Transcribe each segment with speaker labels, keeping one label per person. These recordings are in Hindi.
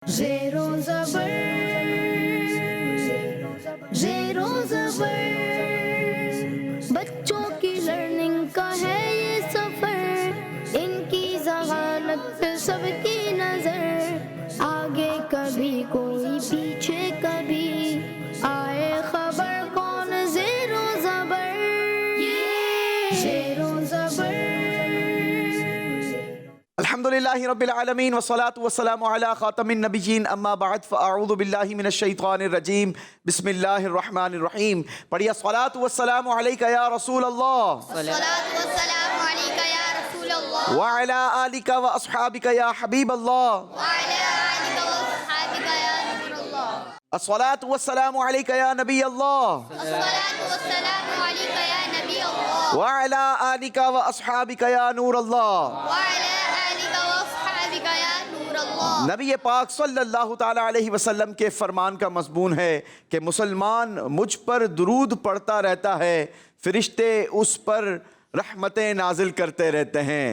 Speaker 1: ज़ेरो ज़बर, ज़ेरो ज़बर, बच्चों की लर्निंग का है ये सफ़र, इनकी ज़हानत पे सबकी नज़र, आगे कभी कोई पीछे कभी, आए खबर कौन ज़ेरो ज़बर, ज़ेरो ज़बर।
Speaker 2: अल्हम्दुलिल्लाहि रब्बिल आलमीन वस्सलातु वस्सलामु अला खातमिन नबिय्यीन अम्मा बाद फ़अऊज़ु बिल्लाहि मिनश शैतानिर रजीम बिस्मिल्लाहिर रहमानिर रहीम। पढ़िए सलातु वस्सलामु अलैका या रसूल अल्लाह
Speaker 3: सलातु वस्सलामु अलैका या रसूल अल्लाह
Speaker 2: व अला आलिका व अस्हाबिका या हबीब अल्लाह
Speaker 3: व अला आलिका व अस्हाबिका या नूर अल्लाह।
Speaker 2: अस्सलातु वस्सलामु अलैका या नबी अल्लाह
Speaker 3: अस्सलातु वस्सलामु अलैका या नबी अल्लाह
Speaker 2: व अला आलिका व अस्हाबिका या नूर अल्लाह।
Speaker 3: व अला आलिका व अस्हाबिका या नूर अल्लाह।
Speaker 2: नबी पाक सल्लल्लाहु ताला अलैहि वसल्लम के फरमान का मज़मून है कि मुसलमान मुझ पर दुरूद पढ़ता रहता है, फरिश्ते उस पर रहमतें नाजिल करते रहते हैं।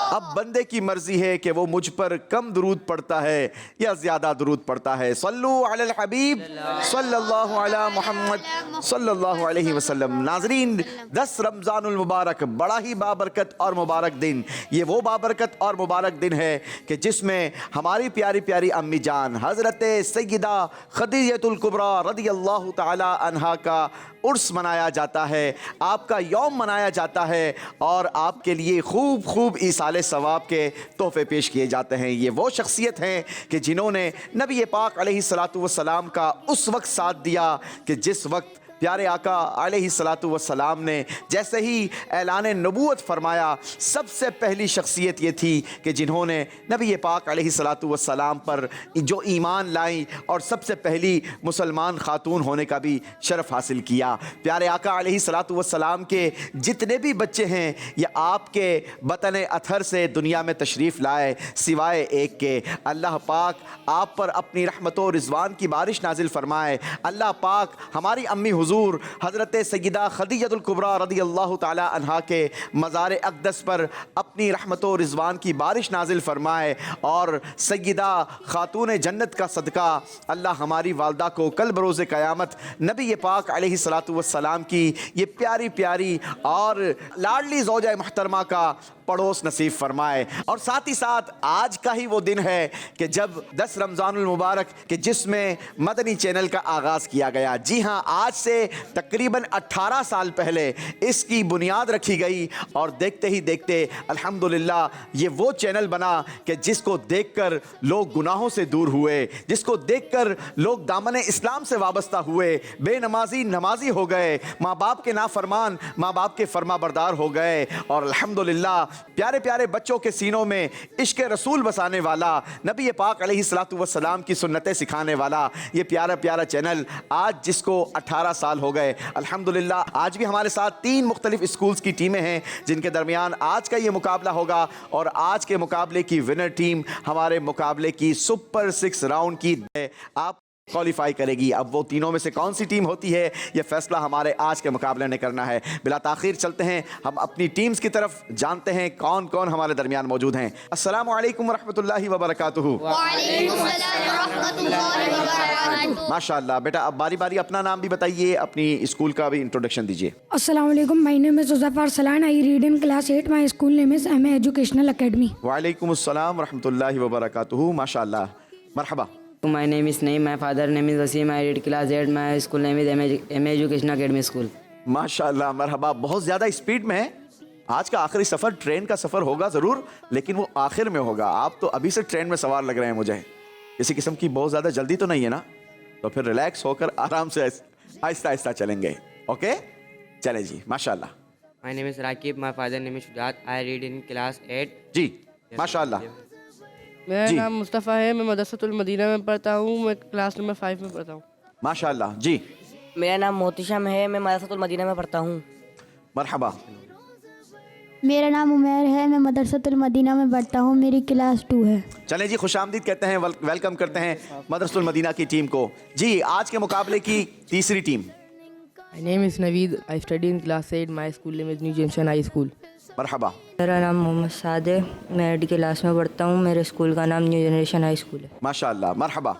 Speaker 2: अब बंदे की मर्जी है कि वो मुझ पर कम दुरूद पढ़ता है या ज़्यादा दुरूद पढ़ता है। सल्लु अलल हबीब सल्लल्लाहु अला मुहम्मद सल्लल्लाहु अलैहि वसल्लम। नाज़रीन, 10 रमज़ानुल मुबारक बड़ा ही बाबरकत और मुबारक दिन। ये वो बाबरकत और मुबारक दिन है कि जिसमें हमारी प्यारी प्यारी अम्मी जान हज़रत सय्यदा खदीजतुल कुबरा रज़ियल्लाहु ताला अन्हा का उर्स मनाया जाता है, आपका यौम मनाया जाता है और आपके लिए खूब खूब ईसाले सवाब के तोहफे पेश किए जाते हैं। ये वो शख्सियत हैं कि जिन्होंने नबी पाक अलैहिस्सलातु वस्सलाम का उस वक्त साथ दिया कि जिस वक्त प्यारे आका अलैहिस्सलातु वस्सलाम ने जैसे ही ऐलान नबूवत फरमाया, सबसे पहली शख्सियत ये थी कि जिन्होंने नबी पाक अलैहिस्सलातु वस्सलाम पर जो ईमान लाई और सबसे पहली मुसलमान खातून होने का भी शरफ़ हासिल किया। प्यारे आका अलैहिस्सलातु वस्सलाम के जितने भी बच्चे हैं ये आपके बतन अथर से दुनिया में तशरीफ़ लाए, सिवाय एक के। अल्लाह पाक आप पर अपनी रहमत और रिज़वान की बारिश नाजिल फरमाए। अल्लाह पाक हमारी अम्मी हुज़ूर हज़रत सय्यदा खदीजतुल कुबरा रज़ियल्लाहु ताला अन्हा के मज़ार अक़दस पर अपनी रहमत और रिज़वान की बारिश नाजिल फरमाए और सय्यदा खातून जन्नत का सदका अल्लाह हमारी वालदा को कल बरोज़ क़यामत नबी पाक अलैहिस्सलातु वस्सलाम की ये प्यारी प्यारी और लाडली ज़ौजा मोहतरमा का पड़ोस नसीब फरमाए। और साथ ही साथ आज का ही वो दिन है कि जब 10 रमज़ानुल मुबारक के जिसमें मदनी चैनल का आगाज़ किया गया। जी हाँ, आज से तकरीबन 18 साल पहले इसकी बुनियाद रखी गई और देखते ही देखते अल्हम्दुलिल्लाह ये वो चैनल बना कि जिसको देखकर लोग गुनाहों से दूर हुए, जिसको देखकर लोग दामन इस्लाम से वाबस्ता हुए, बेनमाजी नमाजी हो गए, माँ बाप के नाफरमान माँ बाप के फरमा बरदार हो गए और अल्हम्दुलिल्लाह प्यारे प्यारे बच्चों के सीनों में इश्क रसूल बसाने वाला, नबी पाक अलैहिस्सलातु वस्सलाम की सुन्नतें सिखाने वाला ये प्यारा प्यारा चैनल आज जिसको 18 साल हो गए। अल्हम्दुलिल्लाह आज भी हमारे साथ 3 मुख्तलिफ स्कूल्स की टीमें हैं जिनके दरमियान आज का ये मुकाबला होगा और आज के मुकाबले की विनर टीम हमारे मुकाबले की सुपर 6 राउंड की आप क्वालिफाई करेगी। अब वो तीनों में से कौन सी टीम होती है ये फैसला हमारे आज के मुकाबले ने करना है। बिला ताखीर चलते हैं हम अपनी टीम्स की तरफ, जानते हैं कौन कौन हमारे दरमियान मौजूद हैं। अस्सलामु अलैकुम रहमतुल्लाहि व बरकातुहू।
Speaker 3: वालेकुम सलाम व रहमतुल्लाहि व बरकातुहू।
Speaker 2: माशाअल्लाह। बेटा अब बारी बारी अपना नाम भी बताइए, अपनी स्कूल का भी इंट्रोडक्शन दीजिए।
Speaker 4: Assalamu alaikum. My name is Uzaffar Salan. I read in class 8. My school name is MA Educational Academy.
Speaker 2: वालेकुम अस्सलाम रहमतुल्लाहि व बरकातुहू। माशाअल्लाह, मरहबा।
Speaker 5: My name is Naeem. My father name is Wasim. I read class 8. My school name is MA Education Academy School.
Speaker 2: माशाअल्लाह, मरहबा। बहुत ज़्यादा स्पीड में है। आज का आखिरी सफ़र ट्रेन का सफ़र होगा ज़रूर, लेकिन वो आखिर में होगा। आप तो अभी से ट्रेन में सवार लग रहे हैं मुझे। किसी किस्म की बहुत ज़्यादा जल्दी तो नहीं है ना? तो फिर रिलैक्स होकर आराम से आहिस्ता आहिस्ता चलेंगे। ओके, चले जी, माशाअल्लाह।
Speaker 6: My name is Rakib. My father name is Shujaat. I read in class 8.
Speaker 2: जी, माशाअल्लाह।
Speaker 7: मेरा
Speaker 2: जी।
Speaker 7: नाम मुस्तफ़ा है। मैं मदरसतुल मदीना में पढ़ता हूँ। मैं क्लास नंबर 5 में पढ़ता हूँ।
Speaker 2: माशाअल्लाह। जी,
Speaker 5: मेरा नाम मोहतशम है। मैं मदरसतुल मदीना में पढ़ता हूँ।
Speaker 2: मरहबा।
Speaker 8: मेरा नाम उमैर है। मैं मदरसतुल मदीना में पढ़ता हूँ। मेरी क्लास 2 है।
Speaker 2: चलें जी, खुशामदीद कहते हैं, वेलकम करते हैं मदरसतुल मदीना की टीम को। जी, आज के मुकाबले की तीसरी team.
Speaker 7: My name is Naveed. I study in class 8. My school name is New Junction High School.
Speaker 2: मरहबा।
Speaker 9: मेरा नाम मोहम्मद साद है, मैं 8th क्लास में पढ़ता हूँ। मेरे स्कूल का नाम न्यू जनरेशन हाई स्कूल है।
Speaker 2: माशाअल्लाह, मरहबा।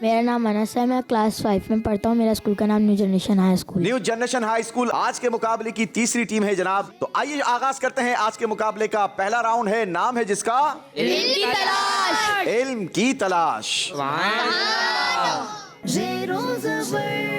Speaker 8: मेरा नाम अनस है, मैं क्लास 5 में पढ़ता हूँ। मेरा स्कूल का नाम न्यू जनरेशन हाई स्कूल है।
Speaker 2: न्यू जनरेशन हाई स्कूल आज के मुकाबले की तीसरी टीम है जनाब। तो आइए आगाज करते हैं आज के मुकाबले का। पहला राउंड है, नाम है जिसका इल्म की तलाश।
Speaker 1: ज़ेरो ज़बर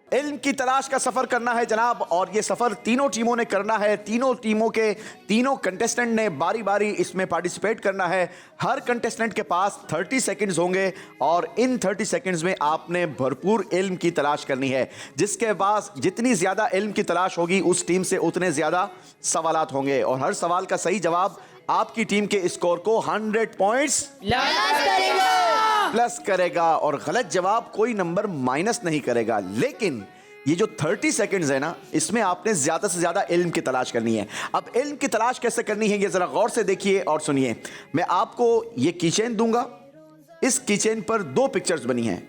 Speaker 2: इल्म की तलाश का सफर करना है जनाब, और ये सफर तीनों टीमों ने करना है। तीनों टीमों के तीनों कंटेस्टेंट ने बारी बारी इसमें पार्टिसिपेट करना है। हर कंटेस्टेंट के पास 30 सेकंड्स होंगे और इन 30 सेकंड्स में आपने भरपूर इल्म की तलाश करनी है। जिसके पास जितनी ज्यादा इल्म की तलाश होगी उस टीम से उतने ज्यादा सवालात होंगे, और हर सवाल का सही जवाब आपकी टीम के स्कोर को 100 पॉइंट्स प्लस करेगा, और गलत जवाब कोई नंबर माइनस नहीं करेगा। लेकिन ये जो 30 सेकंड्स है ना, इसमें आपने ज्यादा से ज्यादा इल्म की तलाश करनी है। अब इल्म की तलाश कैसे करनी है ये जरा गौर से देखिए और सुनिए। मैं आपको ये कीचेन दूंगा, इस कीचेन पर 2 पिक्चर्स बनी हैं।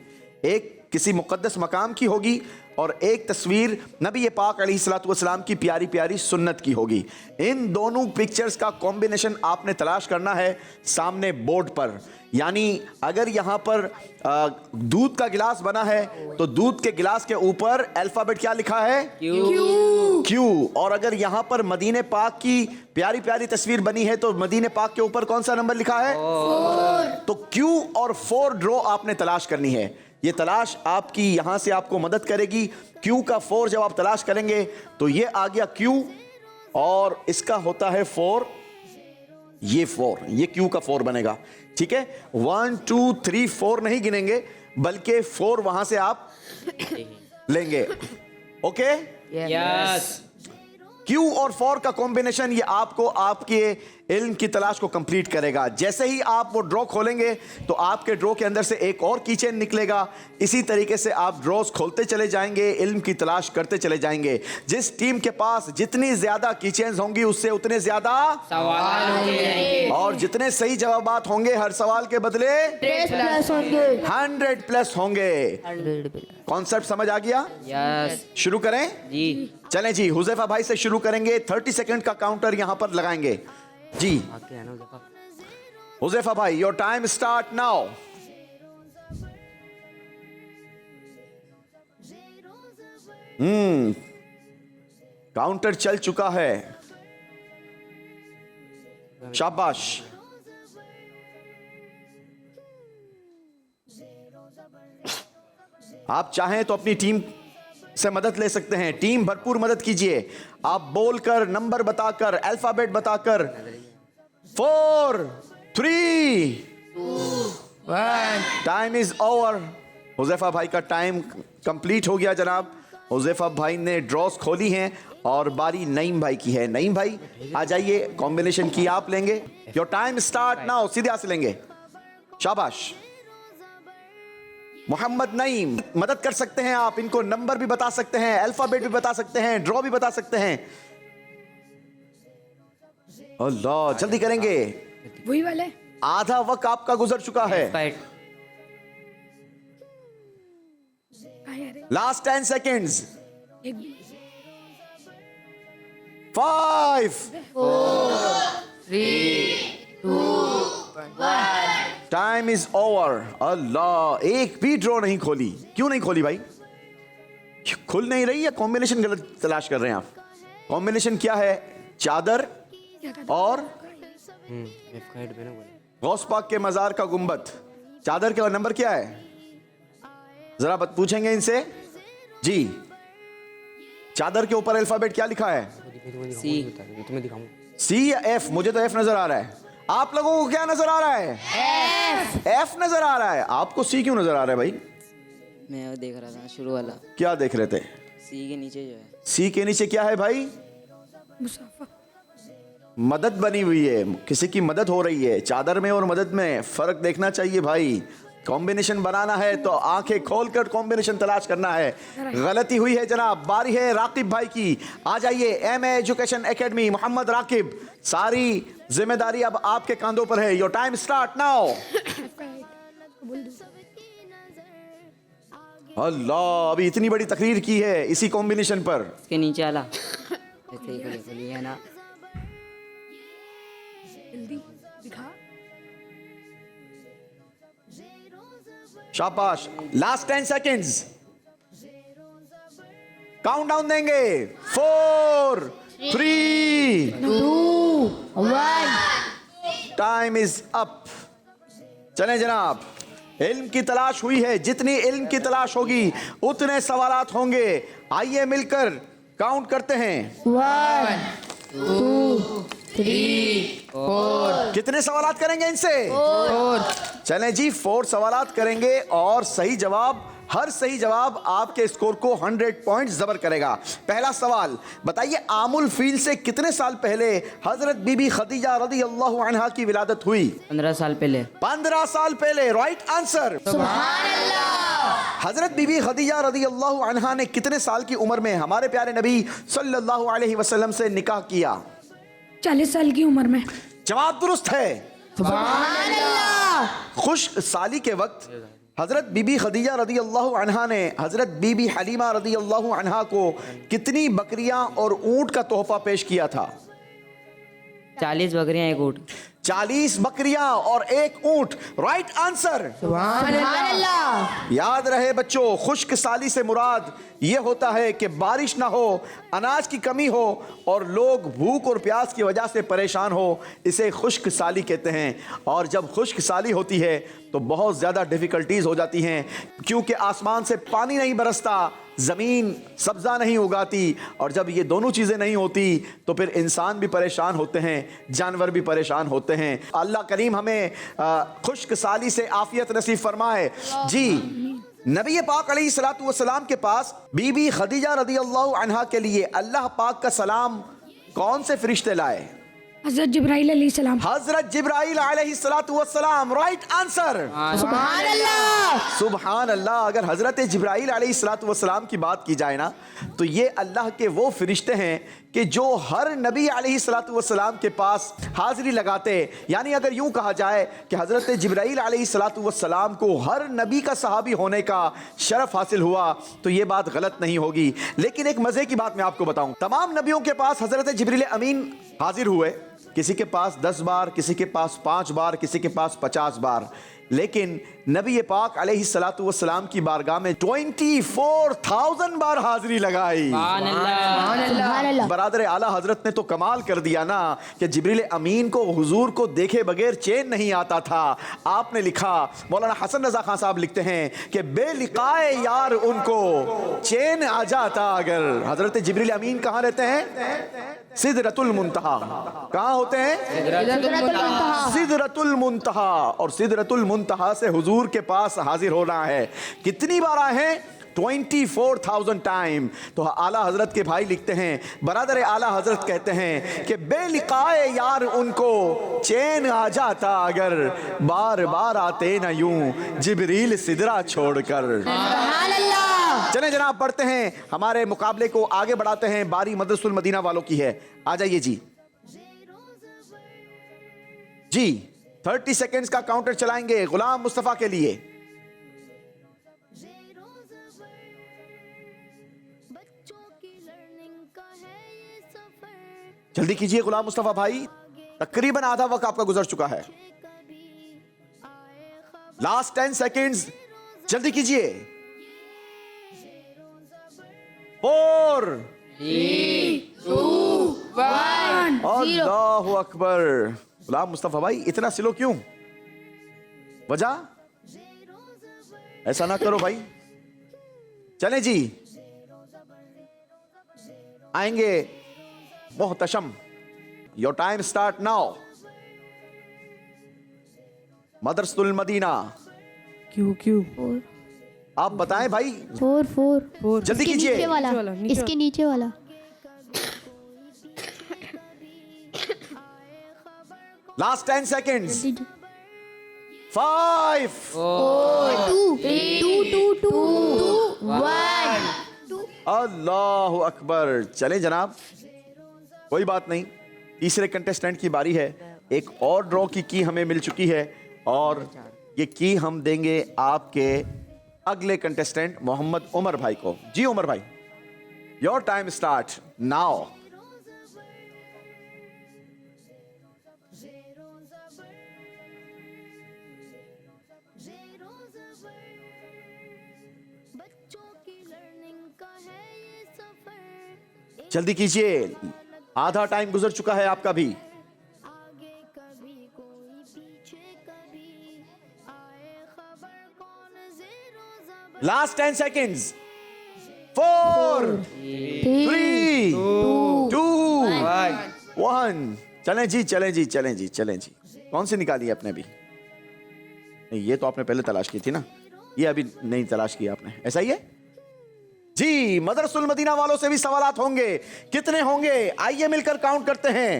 Speaker 2: एक किसी मुकद्दस मकाम की होगी और एक तस्वीर नबी पाक अलैहिस्सलातु वस्सलाम की प्यारी प्यारी सुन्नत की होगी। इन दोनों पिक्चर्स का कॉम्बिनेशन आपने तलाश करना है सामने बोर्ड पर। यानी अगर यहाँ पर दूध का गिलास बना है तो दूध के गिलास के ऊपर अल्फाबेट क्या लिखा है? क्यू। और अगर यहाँ पर मदीने पाक की प्यारी प्यारी तस्वीर बनी है तो मदीने पाक के ऊपर कौन सा नंबर लिखा है? 4। तो क्यू और 4 ड्रॉ आपने तलाश करनी है। ये तलाश आपकी यहां से आपको मदद करेगी। क्यू का 4 जब आप तलाश करेंगे तो ये आ गया क्यू, और इसका होता है 4, ये 4, ये क्यू का 4 बनेगा। ठीक है, 1 2 3 4 नहीं गिनेंगे, बल्कि 4 वहां से आप लेंगे। Okay,
Speaker 5: yes.
Speaker 2: क्यू और 4 का कॉम्बिनेशन ये आपको आपके इल्म की तलाश को कंप्लीट करेगा। जैसे ही आप वो ड्रॉ खोलेंगे तो आपके ड्रॉ के अंदर से एक और कीचेन निकलेगा। इसी तरीके से आप ड्रॉज खोलते चले जाएंगे, इल्म की तलाश करते चले जाएंगे। जिस टीम के पास जितनी ज्यादा कीचेन्स होंगी उससे उतने ज्यादा
Speaker 5: सवाल होंगे,
Speaker 2: और जितने सही जवाबात होंगे हर सवाल के बदले 100 प्लस होंगे। कॉन्सेप्ट समझ आ गया?
Speaker 5: यस।
Speaker 2: शुरू करें
Speaker 5: जी।
Speaker 2: चलें जी, हुज़ैफा भाई से शुरू करेंगे। 30 सेकंड का काउंटर यहां पर लगाएंगे जी।
Speaker 6: आगे है ना देखो।
Speaker 2: हुज़ैफा भाई, your time start now. Counter चल चुका है, शाबाश। आप चाहें तो अपनी टीम से मदद ले सकते हैं। टीम भरपूर मदद कीजिए, आप बोलकर, नंबर बताकर, अल्फाबेट बताकर। 4 3 2 1 टाइम इज ओवर। हुज़ैफा भाई का टाइम कंप्लीट हो गया जनाब। हुज़ैफा भाई ने ड्रॉस खोली हैं और बारी नईम भाई की है। नईम भाई आ जाइए, कॉम्बिनेशन की आप लेंगे। योर टाइम स्टार्ट नाउ, सीधे हाथ से लेंगे, शाबाश। मोहम्मद नईम, मदद कर सकते हैं आप, इनको नंबर भी बता सकते हैं, अल्फाबेट भी बता सकते हैं, ड्रॉ भी बता सकते हैं। अल्लाह, जल्दी करेंगे,
Speaker 4: वही वाले।
Speaker 2: आधा वक्त आपका गुजर चुका है। Last 10 seconds. 5 4 3 2 1 time is over. अल्लाह, एक भी ड्रॉ नहीं खोली। क्यों नहीं खोली भाई? खुल नहीं रही है? कॉम्बिनेशन गलत तलाश कर रहे हैं आप। कॉम्बिनेशन क्या है? चादर और गौस पाक के मजार का गुंबद। चादर का नंबर क्या है? जरा पूछेंगे इनसे जी। चादर के ऊपर अल्फाबेट क्या लिखा है?
Speaker 6: सी। तुम्हें दिखाऊं?
Speaker 2: सी या एफ? मुझे तो एफ नजर आ रहा है। आप लोगों को क्या नजर आ रहा है? एफ नजर आ रहा है। आपको सी क्यों नजर आ रहा है भाई?
Speaker 5: मैं वो देख रहा था शुरू वाला,
Speaker 2: क्या देख रहे थे?
Speaker 5: सी के नीचे जो है।
Speaker 2: सी के नीचे क्या है भाई?
Speaker 4: मुसाफा।
Speaker 2: मदद बनी हुई है, किसी की मदद हो रही है। चादर में और मदद में फर्क देखना चाहिए भाई। कॉम्बिनेशन बनाना है तो आंखें खोलकर कॉम्बिनेशन तलाश करना है। गलती हुई है जनाब। बारी है राकिब भाई की। आ जाइए, MA education academy, Mohammad Rakib, सारी जिम्मेदारी अब आपके कांधों पर है। Your time start now. अल्लाह, अभी इतनी बड़ी तकरीर की है इसी कॉम्बिनेशन पर।
Speaker 5: इसके नीचे वाला ऐसे ही बोलिए है ना।
Speaker 2: शाबाश। लास्ट 10 सेकेंड्स, काउंट डाउन देंगे। 4 3 2 1, टाइम इज अप। चलें जनाब, इल्म की तलाश हुई है, जितनी इल्म की तलाश होगी उतने सवालात होंगे। आइए मिलकर काउंट करते हैं।
Speaker 8: 1 2 3
Speaker 2: कितने सवालात करेंगे इनसे? 4। चलें जी, 4 सवालात करेंगे और सही जवाब, हर सही जवाब आपके स्कोर को 100 पॉइंट जबर करेगा। पहला सवाल बताइए, आमुल फील से कितने साल पहले हजरत बीबी खदीजा रदी अल्लाह अन्हा की विलादत हुई?
Speaker 5: 15 साल पहले।
Speaker 2: 15 साल पहले, राइट आंसर। हजरत बीबी खदीजा रदी अल्लाह अन्हा ने कितने साल की उम्र में हमारे प्यारे नबी सल्लल्लाहु अलैहि वसल्लम से निकाह किया?
Speaker 4: 40 साल की उम्र में।
Speaker 2: जवाब दुरुस्त है। खुश्क साली के वक्त हजरत बीबी खदीजा रदी अल्लाह अन्हा ने हजरत बीबी हलीमा रदी अल्लाह अन्हा को कितनी बकरियां और ऊंट का तोहफा पेश किया था?
Speaker 5: 40 बकरियां, 1 ऊँट।
Speaker 2: 40 बकरियां और 1 ऊंट, राइट आंसर। याद रहे बच्चों, खुश्क साली से मुराद ये होता है कि बारिश ना हो, अनाज की कमी हो और लोग भूख और प्यास की वजह से परेशान हो, इसे खुश्क साली कहते हैं। और जब खुश्क साली होती है तो बहुत ज़्यादा डिफ़िकल्टीज़ हो जाती हैं, क्योंकि आसमान से पानी नहीं बरसता, ज़मीन सब्ज़ा नहीं उगाती, और जब ये दोनों चीज़ें नहीं होती तो फिर इंसान भी परेशान होते हैं, जानवर भी परेशान होते हैं। अल्लाह करीम हमें खुश्क साली से आफियत नसीब फरमाए। जी, नबी पाक अलैहिस्सलातु वस्सलाम के पास बीबी खदीजा रदी अल्लाह अन्हा के लिए अल्लाह पाक का सलाम कौन से फरिश्ते लाए?
Speaker 4: हज़रत जिब्राइल अलैहिस्सलाम।
Speaker 2: हजरत जिब्राइल अलैहिस्सलातु वस्सलाम, राइट आंसर। सुभान अल्लाह, सुभान अल्लाह। अगर हजरत जिब्राइल अलैहिस्सलातु वस्सलाम की बात की जाए ना, तो ये अल्लाह के वो फरिश्ते हैं कि जो हर नबी अलैहिस्सलातु वस्सलाम के पास हाजिरी लगाते। यानी अगर यूं कहा जाए कि हजरत जिब्राइल अलैहिस्सलातु वस्सलाम को हर नबी का सहाबी होने का शरफ हासिल हुआ तो ये बात गलत नहीं होगी। लेकिन एक मजे की बात मैं आपको बताऊं, तमाम नबियों के पास हजरत जिब्रील अमीन हाजिर हुए, किसी के पास 10 बार, किसी के पास 5 बार, किसी के पास 50 बार, लेकिन नबी पाक अलैहिस्सलातु वस्सलाम की बारगाह में 24,000 बार हाजिरी लगाई। बरादर आला हजरत ने तो कमाल कर दिया ना कि जिब्रील अमीन को हुजूर को देखे बगैर चैन नहीं आता था। आपने लिखा, मौलाना हसन रजा खान साहब लिखते हैं कि बेलिकाए यार उनको चैन आ जाता अगर। हजरत जिब्रील अमीन कहाँ रहते हैं? सिदरतुल मुंतहा। कहाँ होते हैं? सिदरतुल मुंतहा। और सिदरतुल मुंतहा से हुजूर के पास हाजिर होना है। कितनी बार आए हैं? 24,000 टाइम। तो आला हजरत के भाई लिखते हैं, बरादर आला हजरत कहते हैं कि बेलिकाए यार उनको चैन आ जाता अगर, बार बार आते ना यूं जिब्रील सिदरा छोड़कर। चलें जनाब, बढ़ते हैं, हमारे मुकाबले को आगे बढ़ाते हैं। बारी मदरसुल मदीना वालों की है, आ जाइए जी। जी 30 सेकेंड्स का काउंटर चलाएंगे गुलाम मुस्तफा के लिए। जल्दी कीजिए गुलाम मुस्तफा भाई, तकरीबन आधा वक्त आपका गुजर चुका है। लास्ट 10 सेकेंड्स, जल्दी कीजिए। 4 3 2 1, अल्लाहु अकबर। गुलाम मुस्तफा भाई इतना स्लो क्यों? वजह? ऐसा ना करो भाई। चलें जी, आएंगे Mohtasham. Your time start now. Madrasatul Madina.
Speaker 7: क्यों
Speaker 2: आप बताएं भाई।
Speaker 8: 4
Speaker 2: जल्दी कीजिए।
Speaker 8: नीचे वाला, इसके नीचे वाला।
Speaker 2: Last 10 seconds. 5
Speaker 8: 4 2 1।
Speaker 2: अल्लाहु अकबर। चलें जनाब, कोई बात नहीं, तीसरे कंटेस्टेंट की बारी है। एक और ड्रॉ की हमें मिल चुकी है और ये की हम देंगे आपके अगले कंटेस्टेंट मोहम्मद उमर भाई को। जी उमर भाई, योर टाइम स्टार्ट नाउ।
Speaker 1: बच्चों की लर्निंग का है ये सफर,
Speaker 2: जल्दी कीजिए, आधा टाइम गुजर चुका है आपका भी।
Speaker 1: आगे कभी कोई पीछे कभी, आए खबर कौन ज़ेरो ज़बर।
Speaker 2: Last 10 seconds. 4 3 2 1। चलें जी, चलें जी, चलें जी, चलें जी। कौन सी निकाली आपने अभी? नहीं, ये तो आपने पहले तलाश की थी ना, ये अभी नहीं तलाश की आपने, ऐसा ही है जी। मदरसुल मदीना वालों से भी सवालात होंगे। कितने होंगे? आइए मिलकर काउंट करते हैं।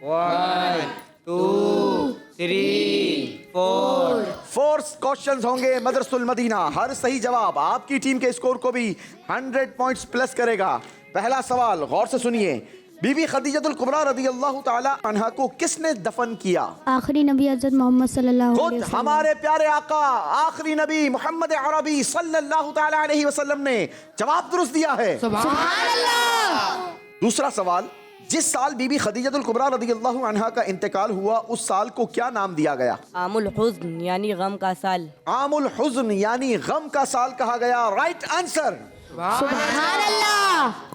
Speaker 6: 1 2 3 4
Speaker 2: 4 क्वेश्चंस होंगे मदरसुल मदीना। हर सही जवाब आपकी टीम के स्कोर को भी 100 पॉइंट्स प्लस करेगा। पहला सवाल गौर से सुनिए। बीबी खदीजतुल कुबरा रदियल्लाहु ताला अन्हा को किसने दफन किया?
Speaker 8: आखिरी नबी हज़रत मोहम्मद सल्लल्लाहु अलैहि
Speaker 2: खुद
Speaker 8: वसल्लम।
Speaker 2: हमारे प्यारे आका आखिरी नबी मोहम्मद अरबी सल्लल्लाहु ताला अलैहि वसल्लम ने जवाब दुरुस्त दिया है। दूसरा सवाल, जिस साल बीबी खदीजतुल कुबरा रदियल्लाहु अन्हा का इंतकाल हुआ उस साल को क्या नाम दिया गया?
Speaker 9: आमुल हुज़्न यानी गम का साल।
Speaker 2: आमुल हुज़्न यानी गम का साल कहा गया। Right answer.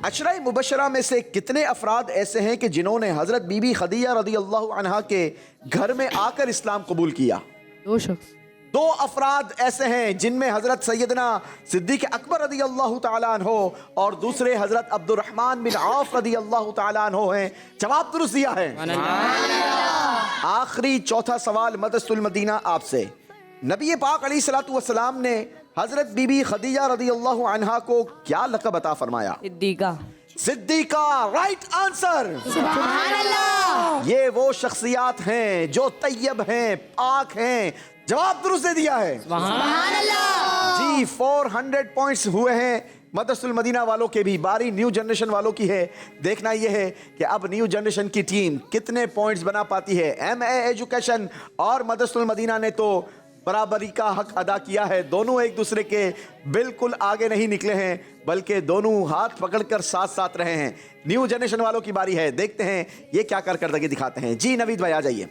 Speaker 2: अशरा मुबशरा में से कितने अफराद ऐसे हैं कि जिन्होंने हजरत बीबी खदीजा रदियल्लाहु अन्हा के घर में आकर इस्लाम कबूल किया?
Speaker 7: 2 शख्स।
Speaker 2: 2 अफराद ऐसे हैं जिनमें हजरत सैयदना सिद्दीक अकबर रदियल्लाहु ताला अन्हो और दूसरे हजरत अब्दुर्रहमान बिन औफ रदियल्लाहु ताला अन्हो हैं। जवाब दुरुस्त दिया है। आखिरी चौथा सवाल मदरसुल मदीना आपसे। नबी पाक अलैहिस्सलातु वस्सलाम ने हजरत बीबी खदीजा रदियल्लाहु अन्हा को क्या लक़ब अता फरमाया?
Speaker 9: सिद्दीका।
Speaker 2: सिद्दीका। Right answer. ये वो शख्सियात हैं जो तैयब हैं, पाक हैं। जवाब दुरुस्त दे दिया है। जी 400 पॉइंट्स हुए हैं मदरसुल मदीना वालों के भी। बारी न्यू जनरेशन वालों की है। देखना यह है कि अब न्यू जनरेशन की टीम कितने पॉइंट्स बना पाती है। MA एजुकेशन और मदरसुल मदीना ने तो बराबरी का हक अदा किया है। दोनों एक दूसरे के बिल्कुल आगे नहीं निकले हैं, बल्कि दोनों हाथ पकड़कर साथ साथ रहे हैं। न्यू जनरेशन वालों की बारी है। देखते हैं ये क्या करके दिखाते हैं। जी नवीद भाई आ जाइए।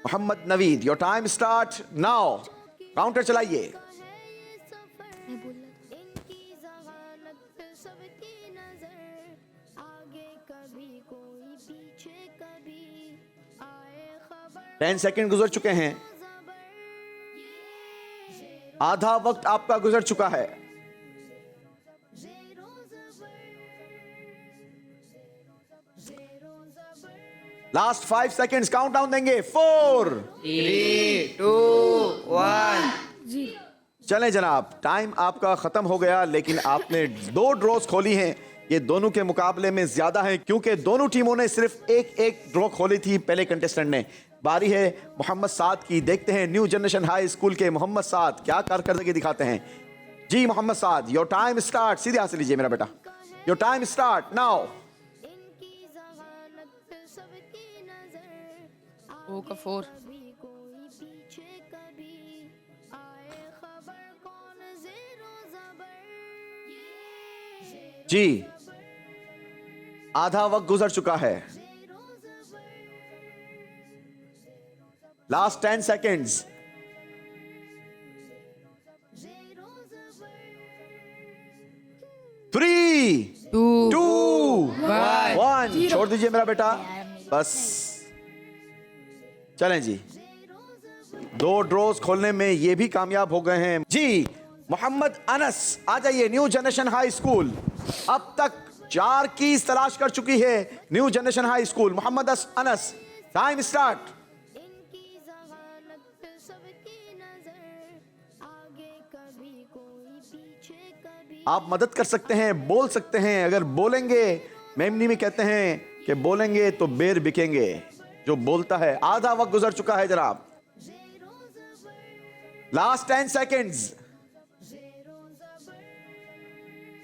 Speaker 2: Mohammad Naveed, your time start now. Counter चलाइए।
Speaker 1: इनकी ज़हानत पे सबकी नजर, आगे कभी कोई पीछे कभी, आए खबर
Speaker 2: 10 सेकंड गुजर चुके हैं। आधा वक्त आपका गुजर चुका है। लास्ट 5 सेकंड्स काउंटडाउन देंगे। 4
Speaker 6: 3 2 1।
Speaker 2: चलें जनाब, टाइम आपका खत्म हो गया, लेकिन आपने 2 ड्रॉज खोली हैं। ये दोनों के मुकाबले में ज्यादा है क्योंकि दोनों टीमों ने सिर्फ एक ड्रॉ खोली थी पहले कंटेस्टेंट ने। बारी है मोहम्मद साद की। देखते हैं न्यू जनरेशन हाई स्कूल के मोहम्मद साद क्या करके दिखाते हैं। जी मोहम्मद साद, योर टाइम स्टार्ट। सीधे हाथ से लीजिए मेरा बेटा। Your time start now.
Speaker 1: इनकी ज़हानत पे सबकी नजर,
Speaker 7: 2 का 4।
Speaker 1: कभी कोई पीछे कभी, आए खबर कौन ज़ेरो ज़बर।
Speaker 2: जी आधा वक्त गुजर चुका है। Last 10 seconds. 3 2 1। छोड़ दीजिए मेरा बेटा, बस चलें जी। 2 ड्रॉज खोलने में ये भी कामयाब हो गए हैं। जी मोहम्मद अनस आ जाइए। न्यू जनरेशन हाई स्कूल अब तक 4 कीज तलाश कर चुकी है। New generation high school Mohammad Anas, time start.
Speaker 1: इनकी ज़हानत पे सबकी नजर, आगे कभी कोई पीछे कभी।
Speaker 2: आप मदद कर सकते हैं, बोल सकते हैं। अगर बोलेंगे, मेमनी में कहते हैं कि बोलेंगे तो बेर बिकेंगे। जो बोलता है। आधा वक्त गुजर चुका है जनाब। लास्ट 10 सेकेंड्स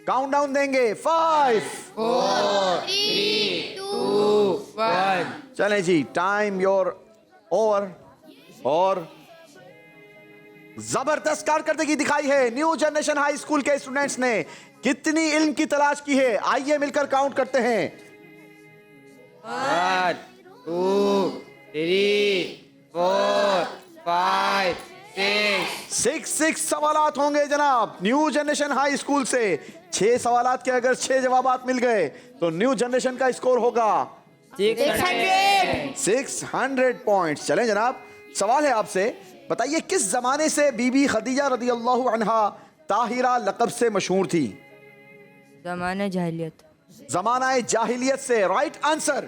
Speaker 2: काउंटडाउन देंगे। 5
Speaker 3: 4 3 2 1।
Speaker 2: चलें जी, टाइम योर ओवर। और जबरदस्त कारकर्दगी दिखाई है न्यू जनरेशन हाई स्कूल के स्टूडेंट्स ने। कितनी इल्म की तलाश की है, आइए मिलकर काउंट करते हैं।
Speaker 6: 1 2 3 4 5 6
Speaker 2: 6 सवालात होंगे जनाब न्यू जनरेशन हाई स्कूल से। 6 सवालात के अगर 6 जवाबात मिल गए तो न्यू जनरेशन का स्कोर होगा 600 पॉइंट्स। चलें जनाब, सवाल है आपसे, बताइए किस जमाने से बीबी खदीजा रदी अल्लाह अन्हा ताहिरा लक़ब से मशहूर थी?
Speaker 9: ज़माने जाहिलियत।
Speaker 2: जमाना जाहिलियत से। Right answer.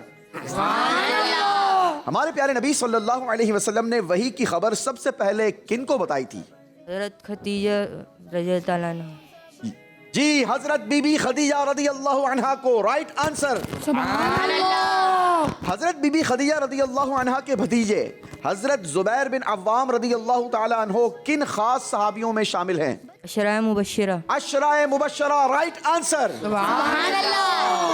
Speaker 2: हमारे प्यारे नबी सल्लल्लाहु अलैहि वसल्लम ने वही की खबर सबसे पहले किन को बताई थी?
Speaker 9: हज़रत खदीजा रज़ियल्लाहु अन्हा।
Speaker 2: जी, हजरत बीबी खदीजा रदी अल्लाह अन्हा को। Right answer. हजरत बीबी खदीजा रदी अल्लाह अन्हा के भतीजे हजरत जुबैर बिन अव्वाम रदी अल्लाह ताला अन्हो किन खास सहाबियों में शामिल हैं?
Speaker 9: अशराए मुबश्शिरा।
Speaker 2: अशराए मुबश्शरा। Right answer.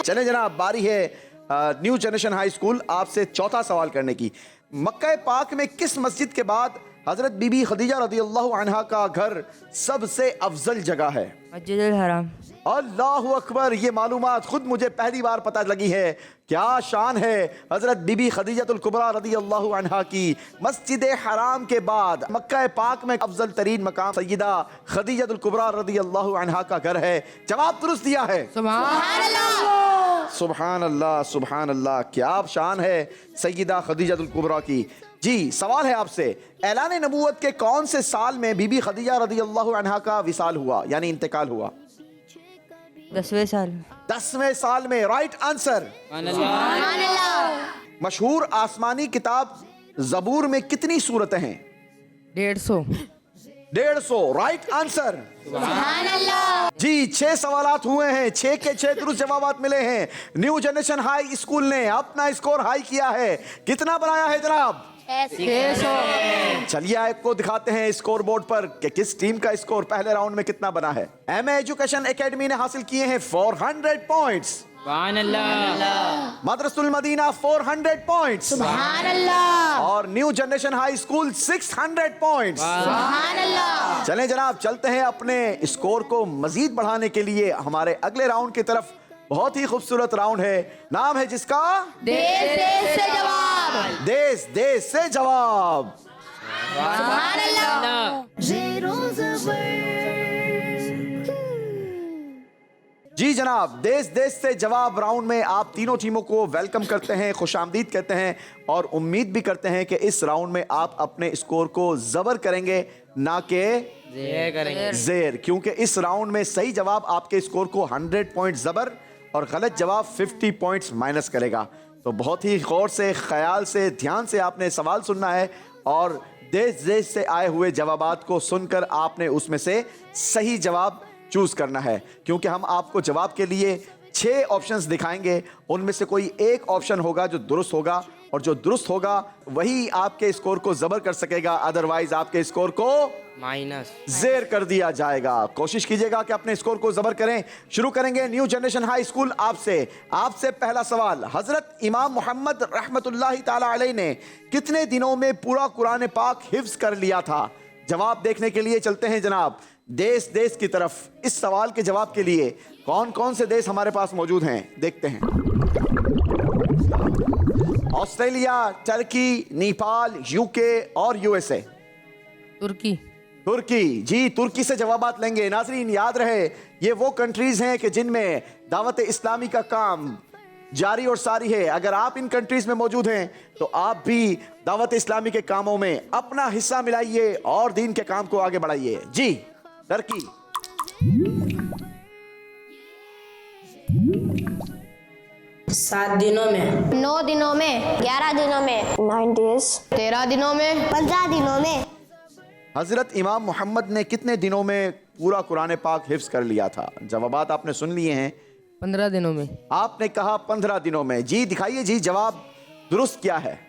Speaker 2: चले जनाब, बारी है न्यू जनरेशन हाई स्कूल आपसे चौथा सवाल करने की। मक्का पाक में किस मस्जिद के बाद हजरत बीबी खदीजा रदी अल्लाह अन्हा का घर सबसे अफजल जगह है?
Speaker 9: मस्जिदुल हराम।
Speaker 2: अल्लाहु अकबर, ये मालूमात खुद मुझे पहली बार पता लगी है। क्या शान है हजरत बीबी खदीजतुल कुबरा रदी अल्लाह अन्हा की। मस्जिद हराम के बाद मक्का पाक में अफजल तरीन मकाम सय्यदा खदीजतुल कुबरा रदी अल्लाह अन्हा का घर है। जवाब दुरुस्त दिया है। सुभान अल्लाह, सुभान अल्लाह, क्या शान है सय्यदा खदीजतुल कुबरा की। जी, सवाल है आपसे, ऐलान नबूवत के कौन से साल में बीबी खदीजा रदी अल्लाह अन्हा का विसाल हुआ, यानी इंतकाल हुआ?
Speaker 9: 10वें साल में।
Speaker 2: 10वें साल में। Right answer. मशहूर आसमानी किताब ज़बूर में कितनी सूरतें हैं? 150। Right answer. जी, 6 सवालात हुए हैं, 6 के 6 दुरुस्त जवाबात मिले हैं। न्यू जनरेशन हाई स्कूल ने अपना स्कोर हाई किया है। कितना बनाया है जनाब?
Speaker 3: 600।
Speaker 2: चलिए आपको दिखाते हैं स्कोर बोर्ड पर कि किस टीम का स्कोर पहले राउंड में कितना बना है। एमए एजुकेशन एकेडमी ने हासिल किए हैं 400 पॉइंट्स। मदरसतुल मदीना 400 पॉइंट्स। और new generation high school 600 points. चलें जनाब, चलते हैं अपने स्कोर को मजीद बढ़ाने के लिए हमारे अगले राउंड की तरफ। बहुत ही खूबसूरत राउंड है, नाम है जिसका
Speaker 3: देश देश से जवाब।
Speaker 2: देश देश से जवाब। जी जनाब, देश देश से जवाब राउंड में आप तीनों टीमों को वेलकम करते हैं, खुशामदीद कहते हैं और उम्मीद भी करते हैं कि इस राउंड में आप अपने स्कोर को जबर करेंगे, ना कि ज़ेर, क्योंकि इस राउंड में सही जवाब आपके स्कोर को 100 पॉइंट जबर और गलत जवाब 50 पॉइंट्स माइनस करेगा। तो बहुत ही गौर से, ख्याल से, ध्यान से आपने सवाल सुनना है और देश देश से आए हुए जवाबात को सुनकर आपने उसमें से सही जवाब चूज करना है, क्योंकि हम आपको जवाब के लिए 6 ऑप्शंस दिखाएंगे। उनमें से कोई एक ऑप्शन होगा जो दुरुस्त होगा और जो दुरुस्त होगा वही आपके स्कोर को जबर कर सकेगा, अदरवाइज आपके स्कोर को
Speaker 6: माइनस
Speaker 2: ज़ेर कर दिया जाएगा। कोशिश कीजिएगा कि अपने स्कोर को जबर करें। शुरू करेंगे न्यू जनरेशन हाई स्कूल आपसे पहला सवाल। हजरत इमाम मोहम्मद रहमतुल्लाहि ताला अलैह ने कितने दिनों में पूरा कुरान पाक हिफ्ज कर लिया था? जवाब देखने के लिए चलते हैं जनाब देश देश की तरफ। इस सवाल के जवाब के लिए कौन कौन से देश हमारे पास मौजूद हैं देखते हैं। ऑस्ट्रेलिया, टर्की, नेपाल, यूके और यूएसए। तुर्की। जी, तुर्की से जवाबात लेंगे। नाजरीन याद रहे, ये वो कंट्रीज हैं कि जिनमें दावत इस्लामी का काम जारी और सारी है। अगर आप इन कंट्रीज में मौजूद हैं तो आप भी दावत इस्लामी के कामों में अपना हिस्सा मिलाइए और दीन के काम को आगे बढ़ाइए। जी, टर्की।
Speaker 10: 7 दिनों में,
Speaker 3: 9 दिनों में,
Speaker 8: 11 दिनों में,
Speaker 10: 9 days,
Speaker 3: 13 दिनों में,
Speaker 8: 15 दिनों में।
Speaker 2: हजरत इमाम मोहम्मद ने कितने दिनों में पूरा कुरान पाक हिफ्ज कर लिया था? जवाबात आपने सुन लिए हैं।
Speaker 7: 15 दिनों में।
Speaker 2: आपने कहा 15 दिनों में। जी दिखाइए जी, जवाब दुरुस्त क्या है?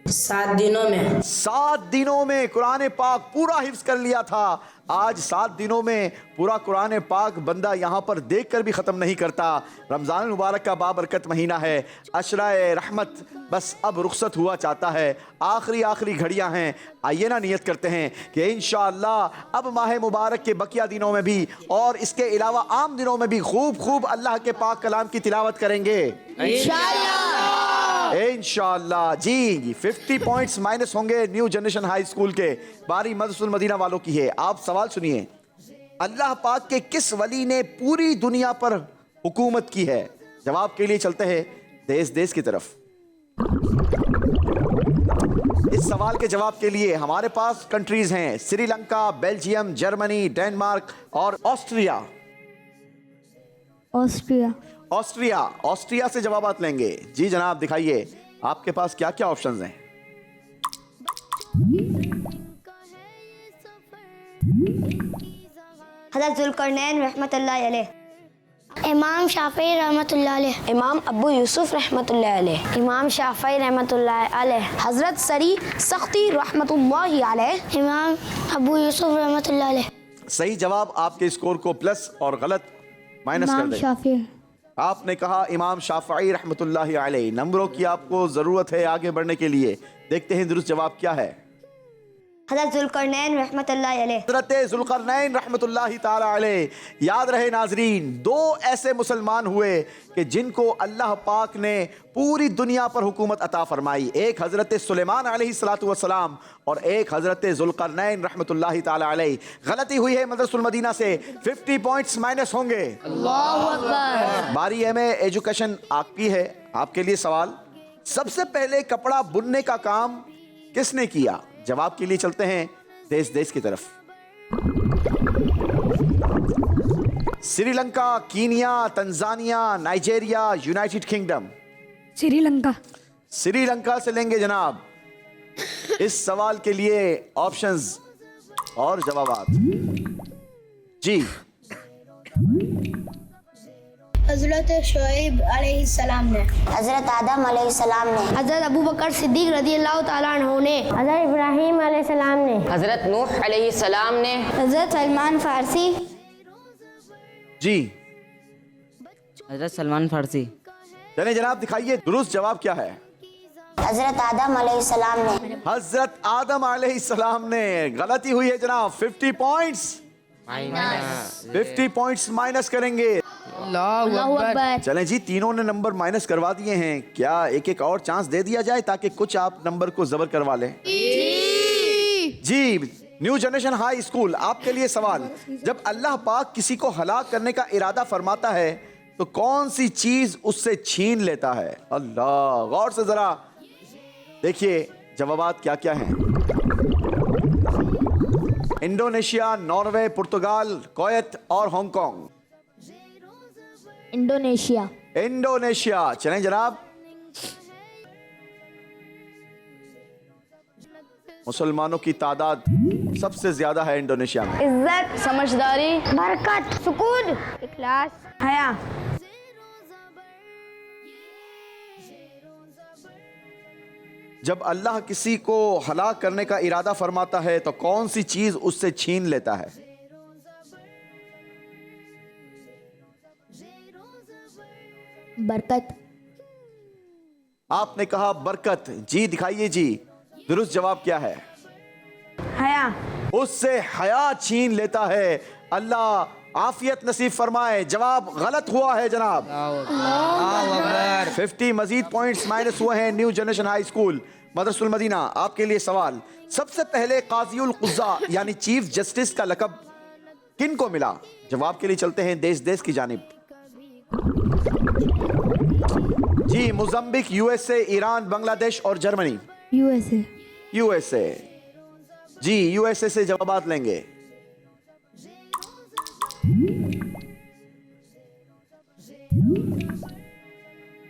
Speaker 10: 7 दिनों में
Speaker 2: 7 दिनों में कुरान पाक पूरा हिफ्ज कर लिया था। आज 7 दिनों में पूरा कुरान पाक बंदा यहाँ पर देखकर भी ख़त्म नहीं करता। रमज़ान मुबारक का बाबरकत महीना है, अशराए रहमत बस अब रुखसत हुआ चाहता है, आखिरी घड़ियाँ हैं। आइए ना नियत करते हैं कि इंशाअल्लाह अब माह मुबारक के बकिया दिनों में भी और इसके अलावा आम दिनों में भी खूब अल्लाह के पाक कलाम की तिलावत करेंगे इंशाअल्लाह। जी 50 पॉइंट्स माइनस होंगे न्यू जनरेशन हाई स्कूल के। बारी मदरसतुल मदीना वालों की है। आप सवाल सुनिए, अल्लाह पाक के किस वली ने पूरी दुनिया पर हुकूमत की है? जवाब के लिए चलते हैं देश की तरफ। इस सवाल के जवाब के लिए हमारे पास कंट्रीज हैं श्रीलंका, बेल्जियम, जर्मनी, डेनमार्क और ऑस्ट्रिया। ऑस्ट्रिया से जवाबात लेंगे। जी जनाब दिखाइए आपके पास क्या क्या ऑप्शंस हैं।
Speaker 3: हज़रत ज़ुल्करनैन रहमतुल्लाह अलैह,
Speaker 1: इमाम शाफी रहमतुल्लाह अलैह,
Speaker 3: इमाम अबू यूसुफ रहमतुल्लाह अलैह,
Speaker 1: इमाम शाफी रहमतुल्लाह अलैह,
Speaker 3: हज़रत सरी सख्ती रहमतुल्लाह अलैह,
Speaker 1: इमाम अबू यूसुफ रहमतुल्लाह अलैह।
Speaker 2: सही जवाब आपके स्कोर को प्लस और गलत माइनस कर देगा। आपने कहा इमाम शाफई रहमतुल्लाह अलैह। नंबरों की आपको जरूरत है आगे बढ़ने के लिए। देखते हैं दुरुस्त जवाब क्या है।
Speaker 3: हज़रत ज़ुल्करनैन रहमतुल्लाह अलैह,
Speaker 2: हज़रत ज़ुल्करनैन रहमतुल्लाह ताला अलैह। याद रहे नाजरीन, 2 ऐसे मुसलमान हुए कि जिनको अल्लाह पाक ने पूरी दुनिया पर हुकूमत अता फरमाई। एक हज़रत सुलेमान अलैहिस्सलातु वस्सलाम और एक हज़रत ज़ुल्करनैन रहमतुल्लाह ताला अलैह। गलती हुई है मदरसतुल मदीना से, 50 पॉइंट्स माइनस होंगे।
Speaker 3: अल्लाहु अकबर।
Speaker 2: बारी एमए एजुकेशन आपकी है। आपके लिए सवाल, सबसे पहले कपड़ा बुनने का काम किसने किया? जवाब के लिए चलते हैं देश की तरफ। Sri Lanka, Kenya, Tanzania, Nigeria, United kingdom. Sri Lanka से लेंगे जनाब इस सवाल के लिए ऑप्शंस और जवाबात। जी
Speaker 1: हज़रत शुएब अलैहिस्सलाम ने,
Speaker 3: हज़रत आदम अलैहिस्सलाम ने,
Speaker 1: हज़रत अबू बकर सिद्दीक रज़ियल्लाहु ताला अन्हु ने,
Speaker 3: हज़रत इब्राहीम अलैहिस्सलाम ने,
Speaker 10: हज़रत नूह अलैहिस्सलाम ने,
Speaker 1: हज़रत सलमान फारसी।
Speaker 2: जी
Speaker 5: हज़रत सलमान फारसी।
Speaker 2: चलिए जनाब दिखाइए दुरुस्त जवाब क्या है।
Speaker 3: हज़रत आदम अलैहिस्सलाम ने,
Speaker 2: हज़रत आदम अलैहिस्सलाम ने। गलती हुई है जनाब। 50 पॉइंट्स माइनस करेंगे।
Speaker 7: अल्लाहु अकबर।
Speaker 2: चलें जी, तीनों ने नंबर माइनस करवा दिए हैं। क्या एक और चांस दे दिया जाए ताकि कुछ आप नंबर को जबर करवा लें? जी न्यू जनरेशन हाई स्कूल, आपके लिए सवाल, जब अल्लाह पाक किसी को हलाक करने का इरादा फरमाता है तो कौन सी चीज उससे छीन लेता है? अल्लाह, गौर से जरा देखिए जवाबात क्या क्या हैं। इंडोनेशिया, नॉर्वे, पुर्तगाल, कुवैत और हांगकांग। इंडोनेशिया। चलें जनाब, मुसलमानों की तादाद सबसे ज्यादा है इंडोनेशिया में।
Speaker 3: इज्जत, समझदारी, बरकत, सुकून, इखलास, हया।
Speaker 2: जब अल्लाह किसी को हलाक करने का इरादा फरमाता है तो कौन सी चीज उससे छीन लेता है?
Speaker 8: बरकत।
Speaker 2: आपने कहा बरकत। जी दिखाइए जी दुरुस्त जवाब क्या है?
Speaker 3: हया।
Speaker 2: उससे हया छीन लेता है। अल्लाह आफियत नसीब फरमाए। जवाब गलत हुआ है जनाब। 50 मजीद पॉइंट्स माइनस हुए हैं new generation high school Madrasatul Madina. आपके लिए सवाल, सबसे पहले काज़ीउल कुज़्ज़ा यानी चीफ जस्टिस का लक़ब किन को मिला? जवाब के लिए चलते हैं देश की जानिब। जी मोज़म्बिक, यूएसए, ईरान, बांग्लादेश और जर्मनी। यूएसए। जी यूएसए से जवाबात लेंगे।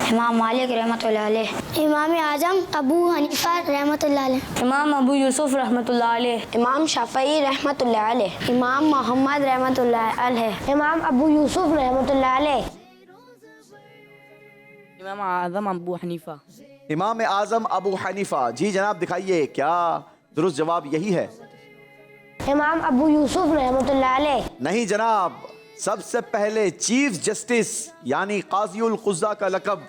Speaker 3: इमाम मालिक रहमतुल्लाह अलैह,
Speaker 1: इमाम आजम अबू हनीफा रहमतुल्लाह अलैह,
Speaker 3: इमाम अबू यूसुफ रहमतुल्लाह अलैह, इमाम शाफई रहमतुल्लाह अलैह,
Speaker 1: इमाम मोहम्मद रहमतुल्लाह अलैह,
Speaker 3: इमाम अबू यूसुफ रहमतुल्लाह अलैह,
Speaker 9: इमाम आज़म अबू हनीफा।
Speaker 2: इमाम आजम अबू हनीफा। जी जनाब दिखाइए क्या दुरुस्त जवाब यही है?
Speaker 3: इमाम अबू यूसुफ रहमतुल्लाह अलैह।
Speaker 2: नहीं जनाब, सबसे पहले चीफ जस्टिस यानी काज़ीउल क़ुज़्ज़ा का लक़ब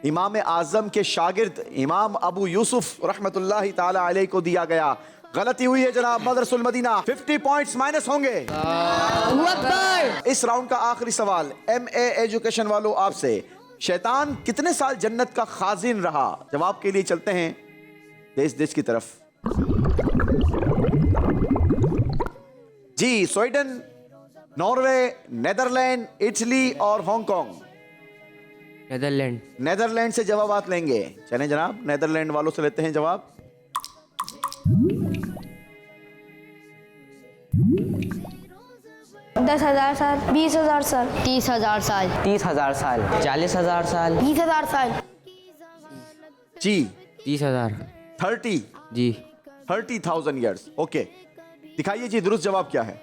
Speaker 2: इमाम आज़म के शागिर्द इमाम अबू यूसुफ रहमतुल्लाहि ताला अलैह को दिया गया। गलती हुई है जनाब। मदरसुल मदीना 50 पॉइंट्स माइनस होंगे। इस राउंड का आखिरी सवाल MA एजुकेशन वालों आपसे, शैतान कितने साल जन्नत का खाजिन रहा? जवाब के लिए चलते हैं देश की तरफ। जी, स्वीडन, नॉर्वे, नेदरलैंड, इटली और हांगकांग।
Speaker 6: नेदरलैंड।
Speaker 2: नेदरलैंड से जवाब आप लेंगे। चलें जनाब, नेदरलैंड वालों से लेते हैं जवाब।
Speaker 3: 10,000 साल, 20,000 साल,
Speaker 10: 30,000 साल,
Speaker 5: 30,000 साल, 40,000 साल,
Speaker 3: 20,000 साल,
Speaker 2: जी
Speaker 6: 30,000।
Speaker 2: 30
Speaker 6: जी
Speaker 2: 30,000 ईयर्स। ओके, दिखाइए जी दुरुस्त जवाब क्या है?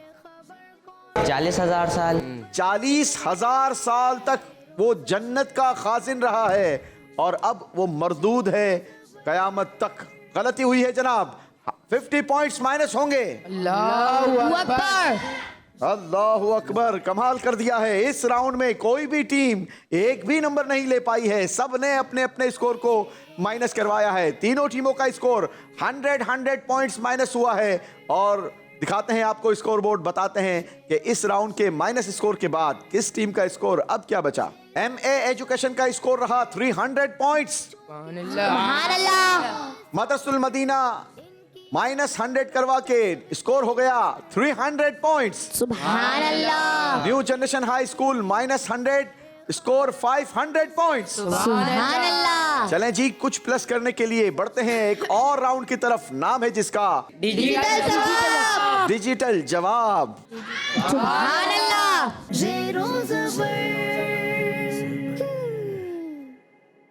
Speaker 5: 40,000 साल,
Speaker 2: 40,000 साल तक वो जन्नत का खाजिन रहा है और अब वो मरदूद है कयामत तक। गलती हुई है जनाब। 50 पॉइंट्स माइनस होंगे। अल्लाहु अकबर, कमाल कर दिया है। इस राउंड में कोई भी टीम एक भी नंबर नहीं ले पाई है। सब ने अपने अपने स्कोर को माइनस करवाया है। तीनों टीमों का स्कोर 100 पॉइंट्स माइनस हुआ है। और दिखाते हैं आपको स्कोर बोर्ड, बताते हैं कि इस राउंड के माइनस स्कोर के बाद किस टीम का स्कोर अब क्या बचा। MA एजुकेशन का स्कोर रहा 300 पॉइंट्स। मदरसुल मदीना -100 करवा के स्कोर हो गया 300 पॉइंट्स।
Speaker 8: सुभान अल्लाह।
Speaker 2: New generation high school -100 score 500 points.
Speaker 8: सुभान अल्लाह।
Speaker 2: चलें जी, कुछ प्लस करने के लिए बढ़ते हैं एक और राउंड की तरफ, नाम है जिसका डिजिटल जवाब।
Speaker 8: सुभान अल्लाह।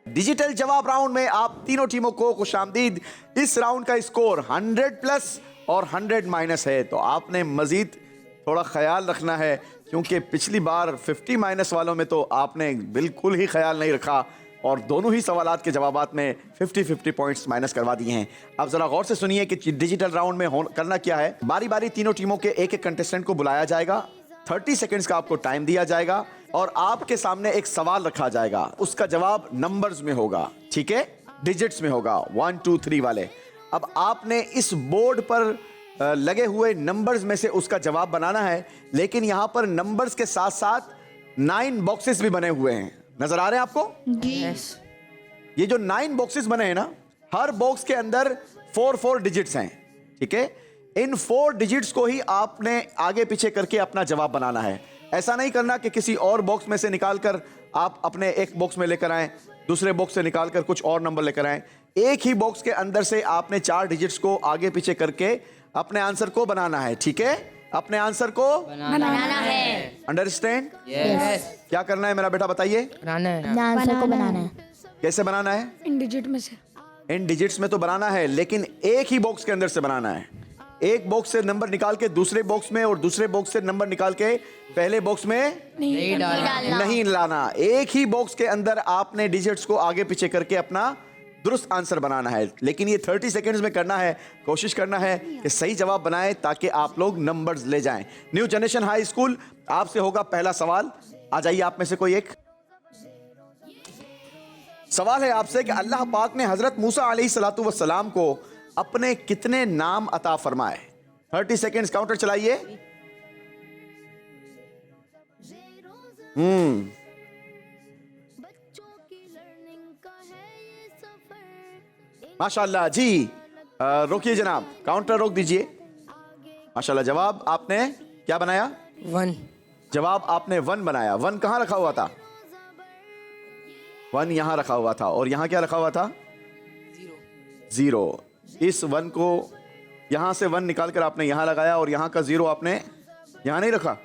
Speaker 2: डिजिटल जवाब राउंड में आप तीनों टीमों को खुशामदीद। इस राउंड का स्कोर 100 प्लस और 100 माइनस है, तो आपने मजीद थोड़ा ख्याल रखना है क्योंकि पिछली बार 50 माइनस वालों में तो आपने बिल्कुल ही ख्याल नहीं रखा और दोनों ही सवालात के जवाबात में 50-50 पॉइंट्स माइनस करवा दिए हैं। अब जरा गौर से सुनिए कि डिजिटल राउंड में करना क्या है। बारी बारी तीनों टीमों के एक एक कंटेस्टेंट को बुलाया जाएगा। 30 सेकेंड्स का आपको टाइम दिया जाएगा और आपके सामने एक सवाल रखा जाएगा। उसका जवाब नंबर्स में होगा, ठीक है, डिजिट्स में होगा, 1 2 3 वाले। अब आपने इस बोर्ड पर लगे हुए नंबर्स में से उसका जवाब बनाना है, लेकिन यहां पर नंबर्स के साथ साथ 9 बॉक्सेस भी बने हुए हैं। नजर आ रहे हैं आपको? ये जो 9 बॉक्सेस बने हैं ना, हर बॉक्स के अंदर 4 डिजिट्स हैं, ठीक है। इन 4 डिजिट्स को ही आपने आगे पीछे करके अपना जवाब बनाना है। ऐसा नहीं करना कि किसी और बॉक्स में से निकालकर आप अपने एक बॉक्स में लेकर आएं, दूसरे बॉक्स से निकालकर कुछ और नंबर लेकर आएं। एक ही बॉक्स के अंदर से आपने 4 डिजिट्स को आगे पीछे करके अपने आंसर को बनाना है, ठीक है। अपने आंसर को
Speaker 3: बनाना है।
Speaker 2: अंडरस्टैंड?
Speaker 6: यस।
Speaker 2: क्या करना है मेरा बेटा, बताइए।
Speaker 8: आंसर को बनाना है।
Speaker 2: कैसे बनाना है?
Speaker 4: इन डिजिट में से।
Speaker 2: इन डिजिट्स में तो बनाना है, लेकिन एक ही बॉक्स के अंदर से बनाना है। एक बॉक्स से नंबर निकाल के दूसरे बॉक्स में और दूसरे बॉक्स से नंबर निकाल के पहले बॉक्स में नहीं लाना। एक ही बॉक्स के अंदर आपने डिजिट्स को आगे पीछे करके अपना दुरुस्त आंसर बनाना है, लेकिन ये 30 सेकेंड्स में करना है। कोशिश करना है कि सही जवाब बनाएं ताकि आप लोग नंबर्स ले जाएं। न्यू जनरेशन हाई स्कूल, आपसे होगा पहला सवाल। आ जाइए आप में से कोई एक। सवाल है आपसे कि अल्लाह पाक ने हजरत मूसा अलैहिस्सलातु वस्सलाम को अपने कितने नाम अता फरमाए? 30 सेकेंड्स, काउंटर चलाइए। माशाल्लाह जी, रोकिए जनाब, काउंटर रोक दीजिए। माशाल्लाह, जवाब आपने क्या बनाया?
Speaker 7: 1।
Speaker 2: जवाब आपने 1 बनाया। 1 कहाँ रखा हुआ था? 1 यहां रखा हुआ था और यहां क्या रखा हुआ था? 0। इस 1 को यहां से 1 निकाल कर आपने यहां लगाया और यहां का 0 आपने यहां नहीं रखा,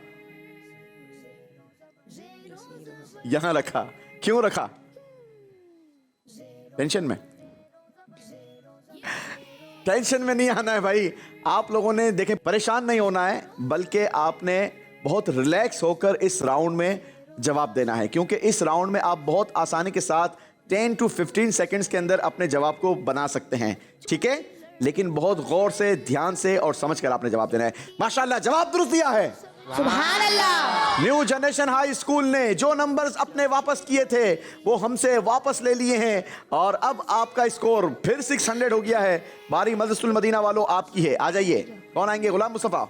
Speaker 2: यहां रखा। क्यों रखा? टेंशन में? टेंशन में नहीं आना है भाई। आप लोगों ने देखें, परेशान नहीं होना है, बल्कि आपने बहुत रिलैक्स होकर इस राउंड में जवाब देना है, क्योंकि इस राउंड में आप बहुत आसानी के साथ 10 to 15 सेकंड्स के अंदर अपने जवाब को बना सकते हैं, ठीक है? लेकिन बहुत गौर से, ध्यान से और समझ कर आपने जवाब देना है। माशाल्लाह, जवाब दुरुस्त दिया है।
Speaker 1: सुभान अल्लाह।
Speaker 2: न्यू जनरेशन हाई स्कूल ने जो नंबर्स अपने वापस किए थे वो हमसे वापस ले लिए हैं और अब आपका स्कोर फिर 600 हो गया है। बारी मदरसतुल मदीना वालों आपकी है, आ जाइए। कौन आएंगे? गुलाम मुस्तफ़ा,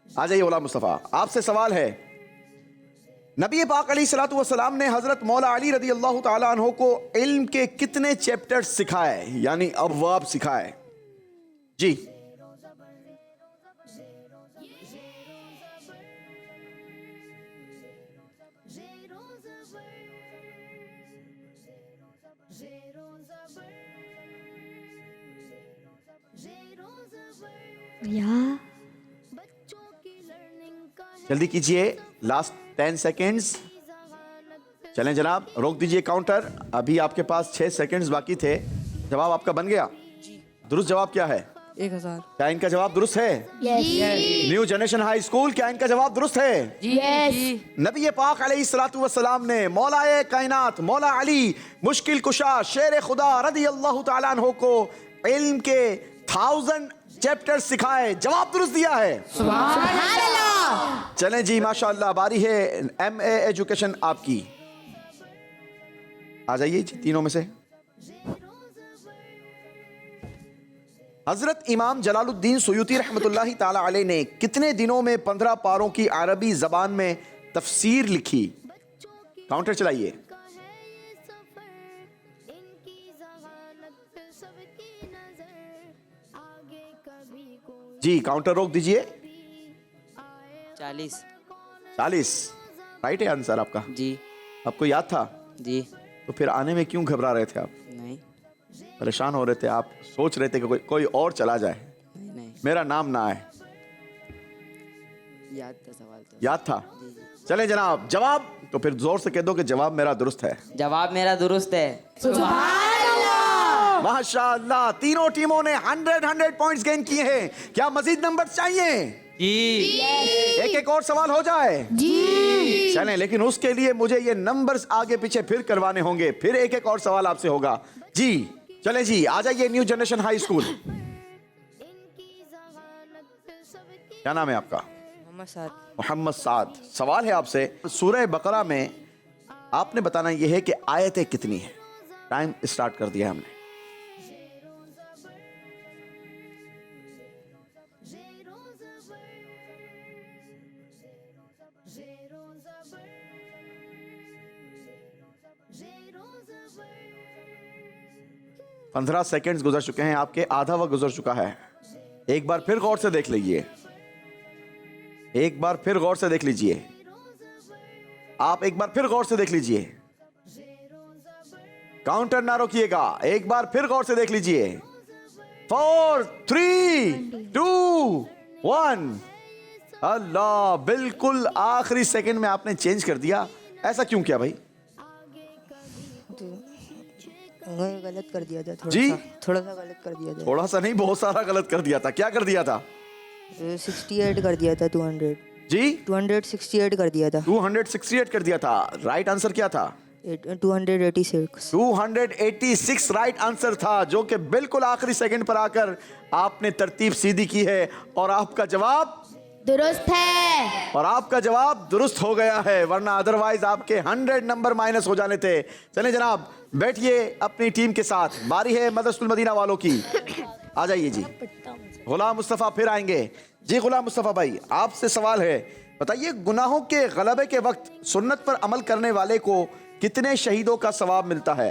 Speaker 2: आ जाइए। गुलाम मुस्तफ़ा, आपसे सवाल है, नबी पाक अलैहिस्सलातु वस्सलाम ने हजरत मौला अली रदी अल्लाह ताला अन्हु को इल्म के कितने चैप्टर्स सिखाए, यानी अबवाब सिखाए? जी,
Speaker 8: भैया
Speaker 2: जल्दी कीजिए, लास्ट 10 सेकेंड्स। चलें जनाब, रोक दीजिए काउंटर। अभी आपके पास 6 सेकेंड्स बाकी थे। जवाब आपका बन गया? दुरुस्त जवाब क्या है?
Speaker 7: 1000।
Speaker 2: क्या इनका जवाब दुरुस्त है? न्यू जनरेशन हाई स्कूल, क्या इनका जवाब दुरुस्त है? नबी पाक अलैहिस्सलातु वस्सलाम ने मौलाए कायनात मौला अली मुश्किल कुशा शेर खुदा रदी अल्लाह ताला अन्हु को इल्म के 1000 चैप्टर सिखाए, जवाब दुरुस्त दिया है।
Speaker 1: सुभान अल्लाह।
Speaker 2: चलें जी, माशाअल्लाह, बारी है MA एजुकेशन आपकी। आ जाइए जी, तीनों में से। हजरत इमाम जलालुद्दीन सुयूती रहमतुल्लाहि ताला अलैह ने कितने दिनों में 15 पारों की अरबी जबान में तफसीर लिखी? काउंटर चलाइए। जी, काउंटर रोक दीजिए।
Speaker 5: 40।
Speaker 2: 40 राइट है आंसर आपका?
Speaker 5: जी।
Speaker 2: आपको याद था?
Speaker 5: जी।
Speaker 2: तो फिर आने में क्यों घबरा रहे थे आप?
Speaker 5: नहीं
Speaker 2: परेशान हो रहे थे आप? सोच रहे थे कि कोई और चला जाए,
Speaker 5: नहीं,
Speaker 2: मेरा नाम ना आए?
Speaker 5: याद था सवाल तो।
Speaker 2: याद था? चले जनाब, जवाब तो फिर जोर से कह दो कि जवाब मेरा दुरुस्त है।
Speaker 5: जवाब मेरा दुरुस्त है।
Speaker 2: माशाअल्लाह, तीनों टीमों ने 100 पॉइंट्स गेन किए हैं। क्या मजीद नंबर चाहिए?
Speaker 5: जी।
Speaker 2: एक और सवाल हो जाए? जी। चलें, लेकिन उसके लिए मुझे ये नंबर्स आगे पीछे फिर करवाने होंगे, फिर एक और सवाल आपसे होगा। जी, चलें जी, आ जाइए न्यू जनरेशन हाई स्कूल। क्या नाम है आपका?
Speaker 9: मोहम्मद साद।
Speaker 2: मोहम्मद साद। सवाल है आपसे, सूरह बकरा में आपने बताना यह है कि आयतें कितनी है? टाइम स्टार्ट कर दिया हमने। पंद्रह सेकेंड्स गुजर चुके हैं आपके, आधा वक्त गुजर चुका है। एक बार फिर गौर से देख लीजिए, एक बार फिर गौर से देख लीजिए, आप एक बार फिर गौर से देख लीजिए, काउंटर ना रोकिएगा, एक बार फिर गौर से देख लीजिए। 4 3 2 1। अल्लाह, बिल्कुल आखिरी सेकंड में आपने चेंज कर दिया, ऐसा क्यों किया भाई?
Speaker 9: गलत कर दिया था
Speaker 2: जी?
Speaker 9: थोड़ा सा गलत कर दिया था।
Speaker 2: थोड़ा सा नहीं, बहुत सारा गलत कर दिया था। क्या कर दिया था?
Speaker 9: 68 कर दिया था। 200
Speaker 2: जी,
Speaker 9: 268 कर दिया था।
Speaker 2: 268 कर दिया था। राइट आंसर क्या था?
Speaker 9: 286
Speaker 2: 286 राइट आंसर था, जो कि बिल्कुल आखिरी सेकंड पर आकर आपने तरतीब सीधी की है और आपका जवाब
Speaker 1: दुरुस्त है।
Speaker 2: और आपका जवाब दुरुस्त हो गया है, वरना अदरवाइज आपके 100 नंबर माइनस हो जाने थे। चलें जनाब, बैठिए अपनी टीम के साथ। बारी है मदरसतुल मदीना वालों की। आ जाइए जी। गुलाम मुस्तफ़ा फिर आएंगे। जी गुलाम मुस्तफ़ा भाई, आपसे सवाल है, बताइए गुनाहों के गलबे के वक्त सुन्नत पर अमल करने वाले को कितने शहीदों का सवाब मिलता है?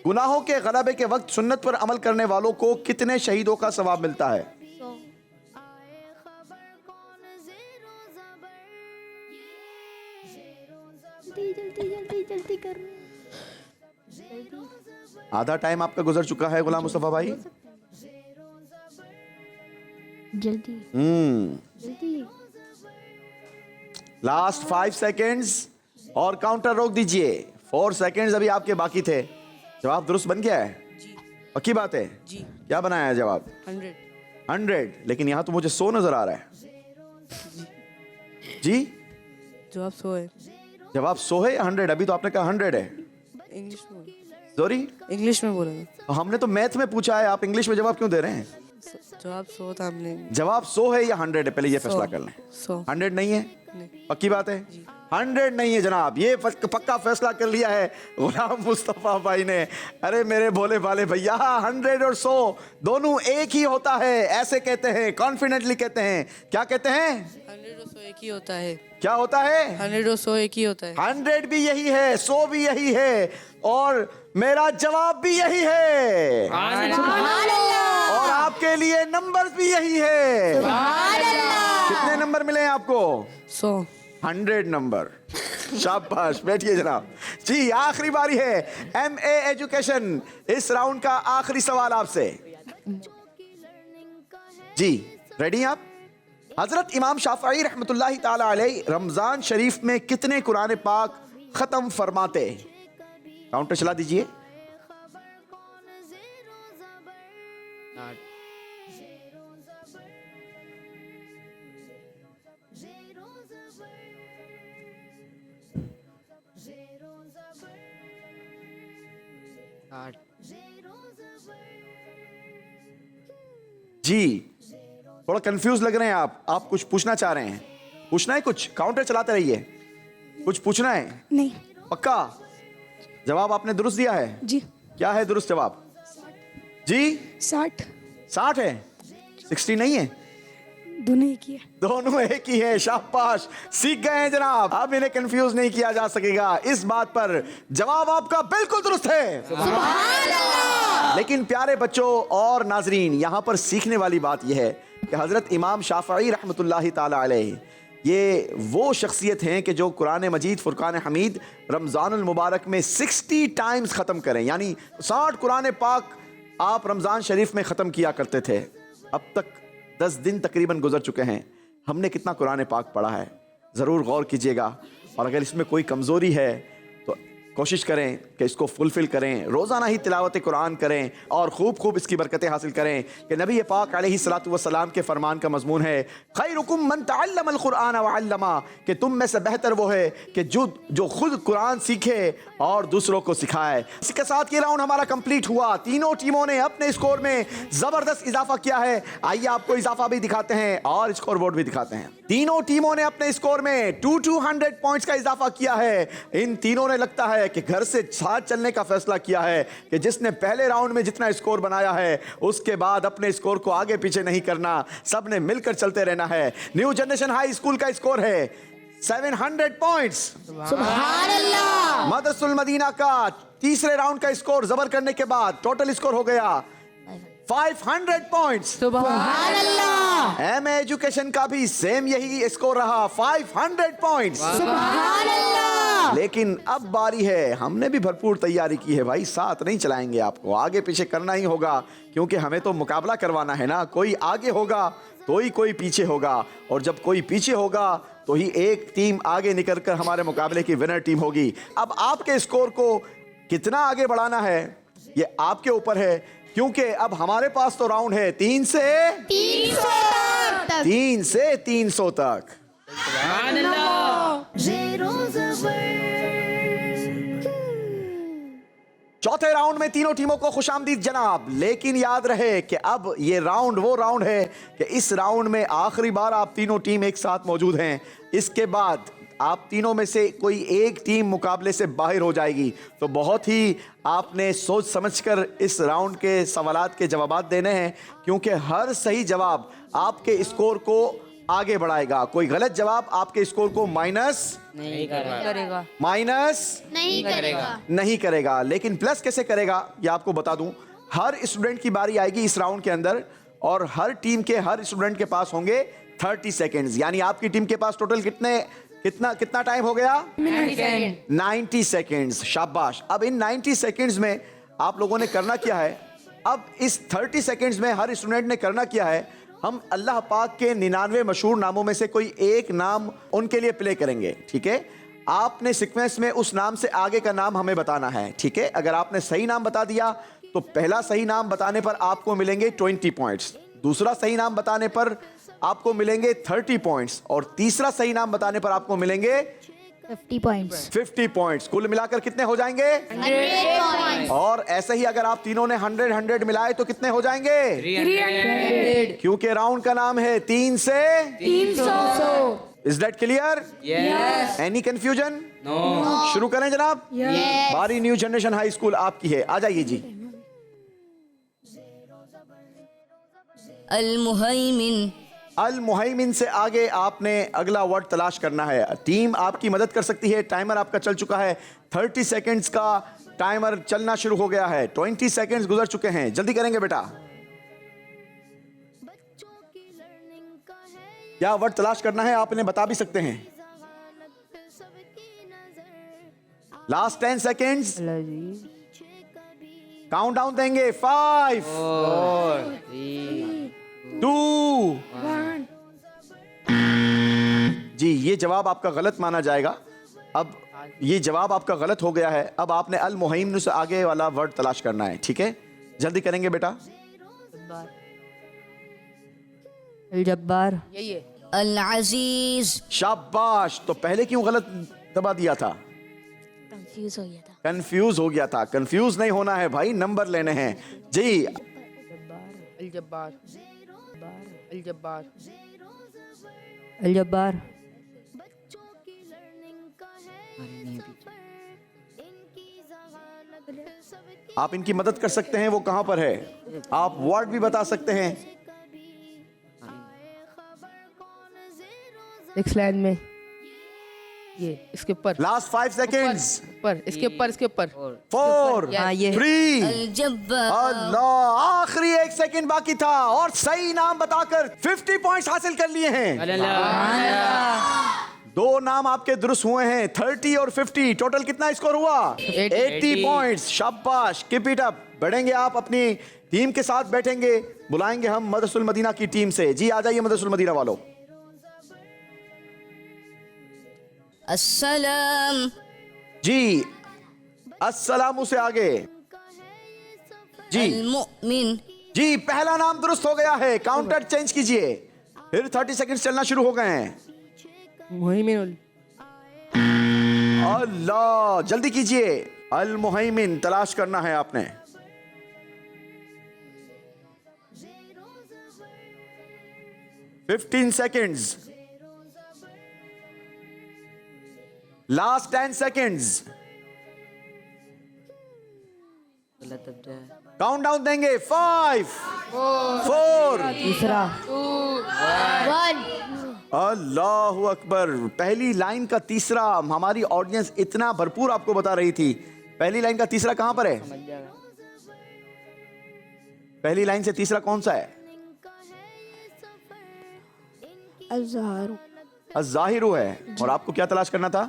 Speaker 2: गुनाहों के गलबे के वक्त सुन्नत पर अमल करने वालों को कितने शहीदों का सवाब मिलता है?
Speaker 8: जल्दी करो।
Speaker 2: आधा टाइम आपका गुजर चुका है गुलाम मुस्तफ़ा भाई।
Speaker 8: जल्दी जल्दी।
Speaker 2: लास्ट 5 सेकेंड्स और काउंटर रोक दीजिए। 4 सेकेंड्स अभी आपके बाकी थे। जवाब दुरुस्त बन गया है? पक्की बात है?
Speaker 7: जी।
Speaker 2: क्या बनाया है जवाब? 100। लेकिन यहाँ तो मुझे 100 नजर आ रहा है। जी,
Speaker 7: जवाब 100 है।
Speaker 2: जवाब 100 है या 100? अभी तो आपने कहा 100 है।
Speaker 7: इंग्लिश में
Speaker 2: जोरी,
Speaker 7: इंग्लिश में बोला था।
Speaker 2: हमने तो मैथ में पूछा है, आप इंग्लिश में जवाब क्यों दे रहे हैं?
Speaker 7: जवाब 100 था हमने।
Speaker 2: जवाब 100 है या 100 है? पहले ये फैसला कर लें।
Speaker 7: 100।
Speaker 2: 100 नहीं है? पक्की बात है? 100 नहीं है जनाब, ये पक्का फैसला कर लिया है गुलाम मुस्तफा भाई ने। अरे मेरे भोले भाले भैया, 100 और 100 दोनों एक ही होता है, ऐसे कहते हैं, कॉन्फिडेंटली कहते हैं। क्या कहते हैं?
Speaker 7: 100 और 100 एक ही होता है।
Speaker 2: क्या होता है?
Speaker 7: 100 और 100 एक ही होता है।
Speaker 2: 100 भी यही है, 100 भी यही है, और मेरा जवाब भी यही है, और आपके लिए नंबर्स भी यही है। कितने नंबर मिले हैं आपको?
Speaker 7: 100।
Speaker 2: 100 नंबर। शाबाश, बैठिए जनाब। जी, आखिरी बारी है MA एजुकेशन, इस राउंड का आखिरी सवाल आपसे। जी रेडी हैं आप? हजरत इमाम शाफई रहमतुल्लाहि ताला अलैह रमजान शरीफ में कितने कुरान पाक खत्म फरमाते? काउंटर चला दीजिए। जी थोड़ा कंफ्यूज लग रहे हैं आप कुछ पूछना चाह रहे हैं? पूछना है कुछ? काउंटर चलाते रहिए। कुछ पूछना है?
Speaker 4: नहीं।
Speaker 2: पक्का? जवाब आपने दुरुस्त दिया है?
Speaker 4: जी।
Speaker 2: क्या है दुरुस्त जवाब? जी 60 है, 60 नहीं है?
Speaker 4: दोनों एक ही है।
Speaker 2: दोनों एक ही है। शाबाश, सीख गए हैं जनाब, अब इन्हें कंफ्यूज नहीं किया जा सकेगा इस बात पर। जवाब आपका बिल्कुल दुरुस्त है। सुभान अल्लाह। लेकिन प्यारे बच्चों और नाजरीन, यहां पर सीखने वाली बात यह है कि हजरत इमाम शाफई रहमतुल्लाहि ताला अलैह ये वो शख्सियत हैं कि जो कुरान मजीद फुरकान हमीद रमज़ानुल मुबारक में 60 टाइम्स ख़त्म करें, यानी 60 कुरान पाक आप रमज़ान शरीफ में ख़त्म किया करते थे। अब तक 10 दिन तकरीबन गुजर चुके हैं, हमने कितना कुरान पाक पढ़ा है? ज़रूर गौर कीजिएगा, और अगर इसमें कोई कमज़ोरी है तो कोशिश करें कि इसको फुलफ़िल करें, रोज़ाना ही तिलावत कुरान करें और खूब इसकी बरकतें हासिल करें। कि नबी पाक अलैहिस्सलातु वस्सलाम के फरमान का मज़मून है, खैरुकुम मन तअल्लमल कुरान व अल्लमा, कि तुम में से बेहतर वो है कि जो खुद कुरान सीखे और दूसरों को सिखाए। इसी के साथ ये राउंड हमारा कंप्लीट हुआ। तीनों टीमों ने अपने स्कोर में ज़बरदस्त इजाफा किया है। आइए आपको इजाफा भी दिखाते हैं और स्कोर बोर्ड भी दिखाते हैं। तीनों टीमों ने अपने स्कोर में 200 पॉइंट्स का इजाफा किया है। इन तीनों ने लगता है कि घर से साथ चलने का फैसला किया है कि जिसने पहले राउंड में जितना स्कोर बनाया है उसके बाद अपने स्कोर को आगे पीछे नहीं करना, सबने मिलकर चलते रहना है। न्यू जनरेशन हाई स्कूल का स्कोर है 700 पॉइंट्स। सुभान अल्लाह। मदरसुल मदीना का तीसरे राउंड का स्कोर जबर करने के बाद टोटल स्कोर हो गया 500 पॉइंट्स। सुभान अल्लाह। एमए एजुकेशन का भी सेम यही स्कोर रहा 500 पॉइंट्स। सुभान अल्लाह। लेकिन अब बारी है, हमने भी भरपूर तैयारी की है भाई, साथ नहीं चलाएंगे, आपको आगे पीछे करना ही होगा, क्योंकि हमें तो मुकाबला करवाना है ना। कोई आगे होगा तो ही कोई पीछे होगा, और जब कोई पीछे होगा तो ही एक टीम आगे निकल कर हमारे मुकाबले की विनर टीम होगी। अब आपके स्कोर को कितना आगे बढ़ाना है ये आपके ऊपर है, क्योंकि अब हमारे पास तो राउंड है 3 से 300 तक। चौथे राउंड में तीनों टीमों को खुशामदीद जनाब। लेकिन याद रहे कि अब ये राउंड वो राउंड है कि इस राउंड में आखिरी बार आप तीनों टीम एक साथ मौजूद हैं। इसके बाद आप तीनों में से कोई एक टीम मुकाबले से बाहर हो जाएगी। तो बहुत ही आपने सोच समझकर इस राउंड के सवालात के जवाब देने हैं, क्योंकि हर सही जवाब आपके स्कोर को आगे बढ़ाएगा। कोई गलत जवाब आपके स्कोर को माइनस
Speaker 9: नहीं करेगा।
Speaker 2: माइनस
Speaker 8: नहीं
Speaker 2: करेगा। लेकिन प्लस कैसे करेगा ये आपको बता दूं। हर स्टूडेंट की बारी आएगी इस राउंड के अंदर, और हर टीम के हर स्टूडेंट के पास होंगे 30 सेकेंड्स। यानी आपकी टीम के पास टोटल कितना टाइम हो गया? 90 सेकेंड्स। शाबाश। अब इन 90 सेकेंड्स में आप लोगों ने करना क्या है? अब इस 30 सेकेंड्स में हर स्टूडेंट ने करना क्या है? हम अल्लाह पाक के 99 मशहूर नामों में से कोई एक नाम उनके लिए प्ले करेंगे, ठीक है? आपने सीक्वेंस में उस नाम से आगे का नाम हमें बताना है, ठीक है? अगर आपने सही नाम बता दिया तो पहला सही नाम बताने पर आपको मिलेंगे 20 पॉइंट्स, दूसरा सही नाम बताने पर आपको मिलेंगे 30 पॉइंट्स, और तीसरा सही नाम बताने पर आपको मिलेंगे
Speaker 8: 50 पॉइंट्स।
Speaker 2: 50 पॉइंट्स कुल मिलाकर कितने हो जाएंगे?
Speaker 8: 100 पॉइंट्स।
Speaker 2: और ऐसे ही अगर आप तीनों ने 100 मिलाए तो कितने हो जाएंगे?
Speaker 7: 300।
Speaker 2: क्योंकि राउंड का नाम है 3 से
Speaker 4: 300।
Speaker 2: Is that clear?
Speaker 6: Yes.
Speaker 2: Any confusion?
Speaker 6: No.
Speaker 2: शुरू करें जनाब। बारी न्यू जनरेशन हाई स्कूल आपकी है, आ जाइए जी।
Speaker 9: अल-मुहैमिन।
Speaker 2: अल मुहैमिन से आगे आपने अगला वर्ड तलाश करना है। टीम आपकी मदद कर सकती है। टाइमर आपका चल चुका है। 30 सेकंड्स का टाइमर चलना शुरू हो गया है। 20 सेकंड्स गुजर चुके हैं। जल्दी करेंगे बेटा। क्या वर्ड तलाश करना है आप इन्हें बता भी सकते हैं। Last 10 seconds. काउंट डाउन देंगे। 5
Speaker 6: 4, 3,
Speaker 2: 2 जी, ये जवाब आपका गलत माना जाएगा। अब ये जवाब आपका गलत हो गया है। अब आपने अल मुहैमिन से आगे वाला वर्ड तलाश करना है। ठीक है, जल्दी करेंगे बेटा।
Speaker 9: अल-जब्बार।
Speaker 7: यही है।
Speaker 9: अल-अजीज।
Speaker 2: शाबाश। तो पहले क्यों गलत दबा दिया था?
Speaker 8: कंफ्यूज हो गया था।
Speaker 2: कंफ्यूज हो गया था। कंफ्यूज नहीं होना है भाई, नंबर लेने हैं जी।
Speaker 7: अल-जब्बार। अल-जब्बार।
Speaker 9: अल-जब्बार।
Speaker 2: आप इनकी मदद कर सकते हैं। वो कहां पर है? आप वर्ड भी बता सकते हैं।
Speaker 7: नेक्स्ट लाइन में ये इसके ऊपर।
Speaker 2: Last 5 seconds.
Speaker 7: ऊपर इसके ऊपर इसके ऊपर।
Speaker 2: 4
Speaker 9: हाँ, ये
Speaker 2: 3
Speaker 9: अल-जब्बार।
Speaker 2: अल्लाह, आखिरी 1 सेकंड बाकी था और सही नाम बताकर 50 पॉइंट्स हासिल कर लिए हैं। 2 नाम आपके दुरुस्त हुए हैं। 30 और 50 टोटल कितना स्कोर हुआ? 80 पॉइंट्स। शाबाश, कीप इट अप। बढ़ेंगे आप अपनी टीम के साथ, बैठेंगे। बुलाएंगे हम मदरसुल मदीना की टीम से। जी आ जाइए मदरसुल मदीना वालों।
Speaker 9: अस्सलाम।
Speaker 2: जी अस्सलामु से आगे जी।
Speaker 9: अल-मुमिन।
Speaker 2: जी पहला नाम दुरुस्त हो गया है। काउंटर चेंज कीजिए। फिर 30 सेकंड चलना शुरू हो गए हैं।
Speaker 7: मुहैमिन।
Speaker 2: अल्लाह, जल्दी कीजिए। अल मुहैमिन तलाश करना है आपने। $15 seconds। Last 10 seconds। Count down देंगे। 5 4
Speaker 9: तीसरा।
Speaker 2: अल्लाहु अकबर। पहली लाइन का तीसरा। हमारी ऑडियंस इतना भरपूर आपको बता रही थी। पहली लाइन का तीसरा कहां पर है? पहली लाइन से तीसरा कौन सा है? अज़्ज़ाहिरु है। और आपको क्या तलाश करना था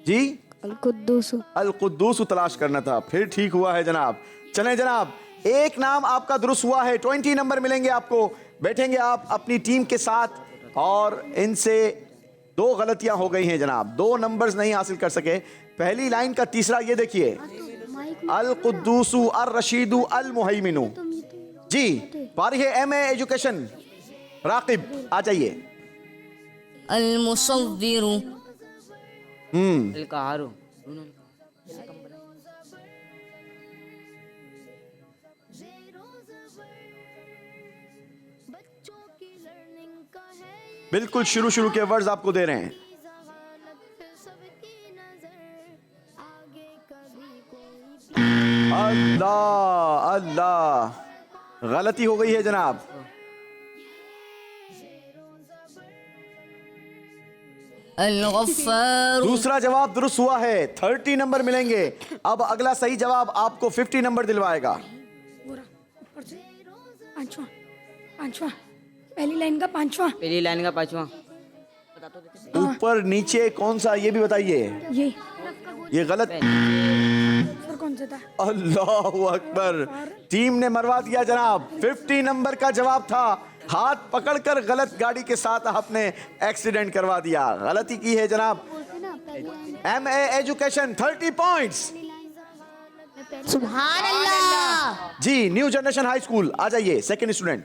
Speaker 2: जी? अल कुद्दूस तलाश करना था। फिर ठीक हुआ है जनाब। चलें जनाब, एक नाम आपका दुरुस्त हुआ है। 20 नंबर मिलेंगे आपको। बैठेंगे आप अपनी टीम के साथ। और इनसे 2 गलतियां हो गई हैं जनाब। 2 नंबर्स नहीं हासिल कर सके। पहली लाइन का तीसरा ये देखिए, अल कुद्दूसु अर रशीदु अल मुहैमिनु। जी बारी है MA एजुकेशन। राकिब आ जाइए।
Speaker 9: अल-मुसव्विरु।
Speaker 5: अल-कहारु।
Speaker 2: बिल्कुल शुरू के वर्ड्स आपको दे रहे हैं। अल्लाह अल्लाह, गलती हो गई है जनाब।
Speaker 9: अल-गफ्फार।
Speaker 2: दूसरा जवाब दुरुस्त हुआ है। 30 नंबर मिलेंगे। अब अगला सही जवाब आपको 50 नंबर दिलवाएगा।
Speaker 4: पांचवा। पहली लाइन का पांचवा।
Speaker 5: पहली लाइन का 5वां।
Speaker 2: ऊपर नीचे कौन सा ये भी बताइए। ये गलत।
Speaker 4: फिर कौन सा था?
Speaker 2: अल्लाहु अकबर। टीम ने मरवा दिया जनाब। 50 नंबर का जवाब था। हाथ पकड़कर गलत गाड़ी के साथ आपने एक्सीडेंट करवा दिया। गलती की है जनाब। MA education 30 points.
Speaker 8: सुभान अल्लाह।
Speaker 2: जी न्यू जनरेशन हाई स्कूल आ जाइए। Second student.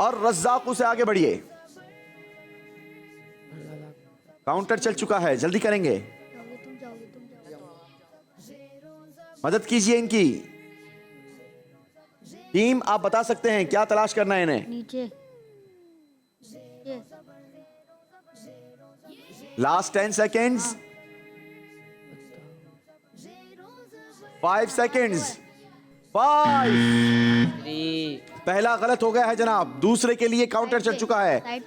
Speaker 2: और रज़्ज़ाक़ से आगे बढ़िए। काउंटर चल चुका है, जल्दी करेंगे, मदद कीजिए इनकी। टीम आप बता सकते हैं क्या तलाश करना है इन्हें।
Speaker 8: नीचे
Speaker 2: लास्ट 10 सेकेंड्स, 5 सेकेंड्स, 5। पहला गलत हो गया है जनाब, दूसरे के लिए काउंटर चल चुका है।
Speaker 8: साइड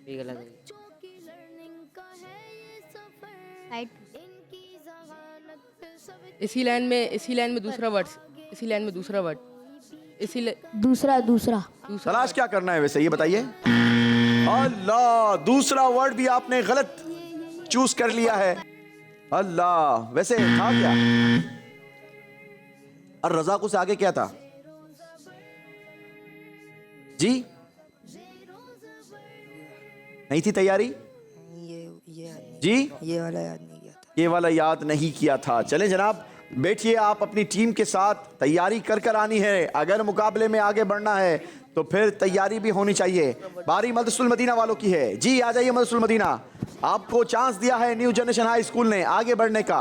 Speaker 6: भी गलत है।
Speaker 8: साइड
Speaker 7: इसी लाइन में दूसरा वर्ड, इसी लाइन में दूसरा वर्ड,
Speaker 8: दूसरा
Speaker 2: तलाश क्या करना है वैसे ये बताइए। अल्लाह, दूसरा वर्ड भी आपने गलत चूज कर लिया है। अल्लाह, वैसे था क्या? और रज़ाक़ से आगे क्या था जी? नहीं थी तैयारी जी?
Speaker 9: ये वाला याद नहीं किया था।
Speaker 2: ये वाला याद नहीं किया था। चलें जनाब, बैठिए, आप अपनी टीम के साथ तैयारी कर कर आनी है। अगर मुकाबले में आगे बढ़ना है तो फिर तैयारी भी होनी चाहिए। बारी मदरसतुल मदीना वालों की है जी, आ जाइए मदरसतुल मदीना। आपको चांस दिया है न्यू जनरेशन हाई स्कूल ने आगे बढ़ने का।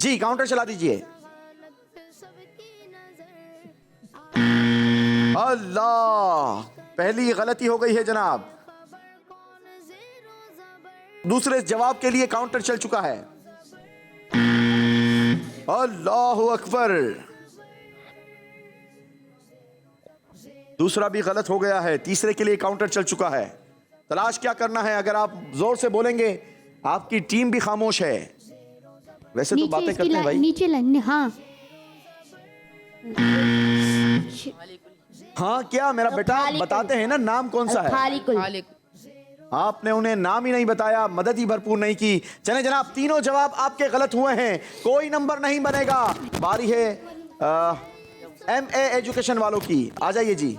Speaker 2: जी काउंटर चला दीजिए। अल्लाह, पहली गलती हो गई है जनाब। दूसरे जवाब के लिए काउंटर चल चुका है। अल्लाहु अकबर, दूसरा भी गलत हो गया है। तीसरे के लिए काउंटर चल चुका है। तलाश क्या करना है? अगर आप जोर से बोलेंगे आपकी टीम भी खामोश है। वैसे तो बातें करते हैं भाई।
Speaker 8: नीचे लाइन, हाँ
Speaker 2: हाँ क्या मेरा बेटा बताते हैं ना, नाम कौन सा है?
Speaker 7: खालिक।
Speaker 2: आपने उन्हें नाम ही नहीं बताया, मदद ही भरपूर नहीं की। चले जनाब, तीनों जवाब आपके गलत हुए हैं, कोई नंबर नहीं बनेगा। बारी है MA एजुकेशन वालों की, आ जाइए जी।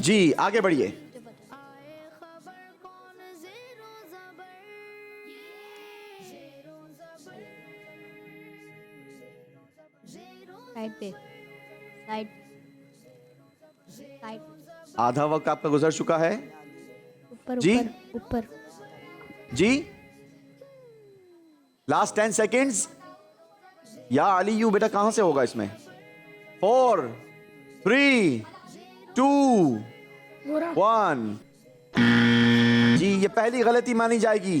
Speaker 2: जी आगे बढ़िए।
Speaker 8: साइड पे साइड
Speaker 2: आधा वक्त आपका गुजर चुका है
Speaker 8: ऊपर
Speaker 2: जी?
Speaker 8: ऊपर
Speaker 2: जी। Last 10 seconds. या अली यू बेटा कहां से होगा इसमें? 4 3 2 1। जी ये पहली गलती मानी जाएगी।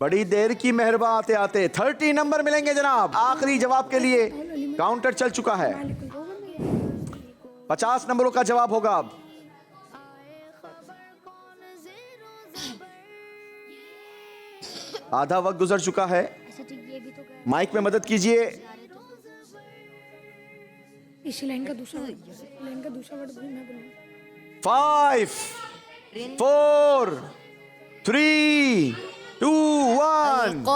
Speaker 2: बड़ी देर की मेहरबान आते आते 30 नंबर मिलेंगे जनाब। आखिरी जवाब के लिए काउंटर चल चुका है। 50 नंबरों का जवाब होगा अब। आधा वक्त गुजर चुका है। माइक में मदद कीजिए।
Speaker 4: इस लाइन का दूसरा वर्ड बोल, मैं बोलूँ।
Speaker 2: 5 4 3 2 1।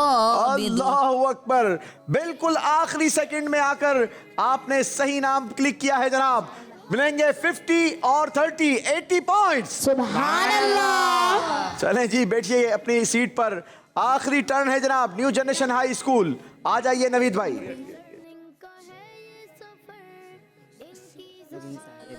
Speaker 2: अल्लाहु अकबर, बिल्कुल आखिरी सेकंड में आकर आपने सही नाम क्लिक किया है जनाब। मिलेंगे 50 और 30 80 पॉइंट्स।
Speaker 8: सुभान अल्लाह।
Speaker 2: चलें जी, बैठिए अपनी सीट पर। आखिरी टर्न है जनाब न्यू जनरेशन हाई स्कूल। आ जाइए नवीद भाई।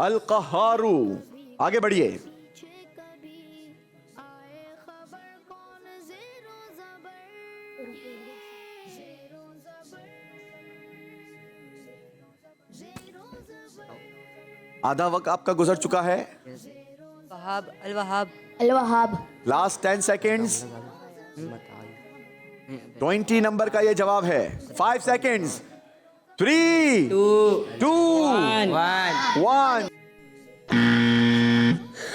Speaker 2: अल कहारू, आगे बढ़िए। आधा वक्त आपका गुजर चुका है।
Speaker 9: Wahab, Al Wahab.
Speaker 8: Al Wahab.
Speaker 2: Last 10 seconds. 20 number का ये जवाब है। 5 सेकेंड्स। 3 2 1।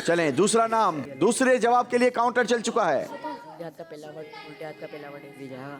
Speaker 2: चलें, दूसरा नाम, दूसरे जवाब के लिए काउंटर चल चुका है।
Speaker 5: उल्टे हाथ का पहला वर्ड, उल्टे हाथ का पहला वर्ड भी जाएगा।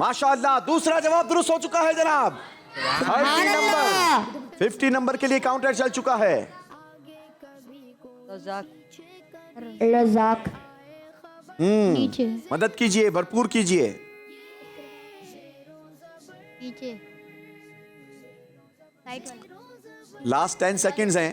Speaker 2: माशाअल्लाह, दूसरा जवाब दुरुस्त हो चुका है जनाब। 30 नंबर, 50 नंबर के लिए काउंटर चल चुका है।
Speaker 8: रज़ाक। नीचे
Speaker 2: मदद कीजिए, भरपूर कीजिए।
Speaker 8: नीचे राइट वाला
Speaker 2: लास्ट 10 सेकंड्स हैं।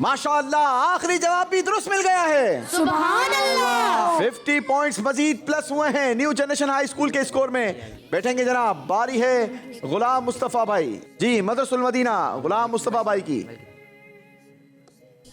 Speaker 2: माशाअल्लाह, आखिरी जवाब भी दुरुस्त मिल गया है।
Speaker 8: सुभान अल्लाह।
Speaker 2: 50 पॉइंट्स मजीद प्लस हुए हैं न्यू जनरेशन हाई स्कूल के स्कोर में। बैठेंगे जनाब, बारी है गुलाम मुस्तफ़ा भाई जी, मदरसुल मदीना गुलाम मुस्तफ़ा भाई की।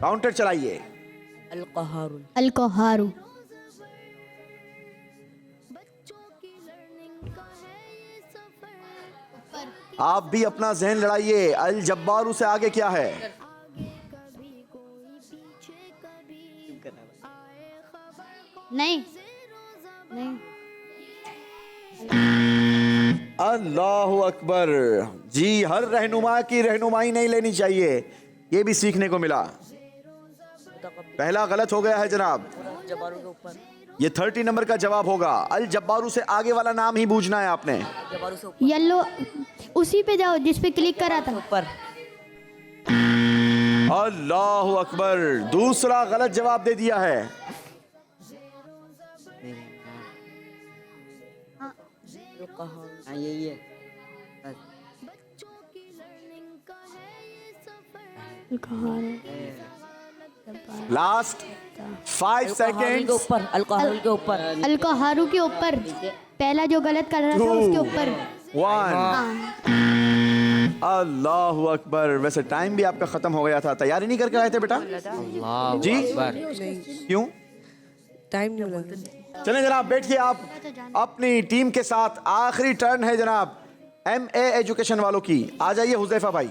Speaker 2: काउंटर चलाइए।
Speaker 8: अलकोहारू
Speaker 2: आप भी अपना जहन लड़ाइए। अल जब्बारू से आगे क्या है?
Speaker 8: नहीं नहीं
Speaker 2: अल्लाह अकबर जी, हर रहनुमा की रहनुमाई नहीं लेनी चाहिए, ये भी सीखने को मिला। पहला गलत हो गया है जनाब, ये 30 नंबर का जवाब होगा। अल जब्बारू से आगे वाला नाम ही बूझना है आपने।
Speaker 8: येलो उसी पे जाओ जिस पे क्लिक करा था।
Speaker 2: अल्लाह अकबर, दूसरा गलत जवाब दे दिया है।
Speaker 5: हाँ यही है बस।
Speaker 2: Last 5 second.
Speaker 8: अलकोहारू के ऊपर पहला जो गलत कर रहा था उसके ऊपर
Speaker 2: 1 अल्लाह अकबर। वैसे टाइम भी आपका खत्म हो गया था, तैयारी नहीं करके आए थे बेटा जी? क्यों?
Speaker 7: टाइम नहीं लगा।
Speaker 2: चलें जनाब, बैठिए आप अपनी टीम के साथ। आखिरी टर्न है जनाब MA एजुकेशन वालों की। आ जाइए हुज़ैफा भाई।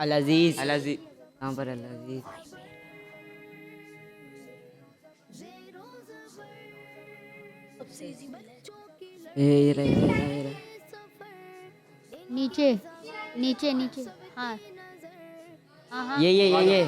Speaker 5: अल अजीज, अल अजीज कहाँ पर? अल अजीज ये रहा।
Speaker 8: नीचे नीचे नीचे हाँ हाँ
Speaker 5: ये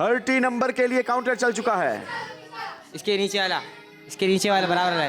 Speaker 2: 30 नंबर के लिए काउंटर चल चुका है।
Speaker 6: इसके नीचे वाला बराबर है।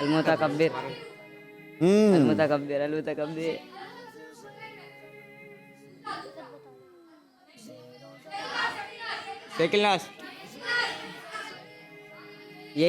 Speaker 5: अल मुतकब्बिर, अल मुतकब्बिर, अल मुतकब्बिर।
Speaker 6: सेकंड लास्ट,
Speaker 5: ये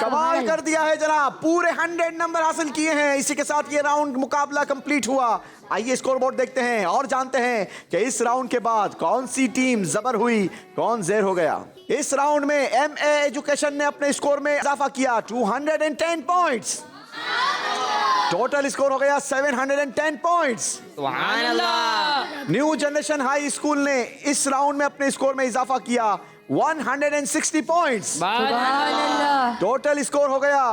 Speaker 2: कमाल कर दिया है जनाब, पूरे 100 नंबर हासिल किए हैं। इसी के साथ ये राउंड मुकाबला कंप्लीट हुआ। आइए स्कोरबोर्ड देखते हैं और जानते हैं कि इस राउंड के बाद कौन सी टीम जबर हुई, कौन ज़ेर हो गया। इस राउंड में MA एजुकेशन ने अपने स्कोर में इजाफा किया 210 पॉइंट्स। टोटल स्कोर हो गया 710 पॉइंट्स।
Speaker 6: सुभान अल्लाह।
Speaker 2: न्यू जनरेशन हाई स्कूल ने इस राउंड में अपने स्कोर में इजाफा किया 160 पॉइंट्स। टोटल स्कोर हो गया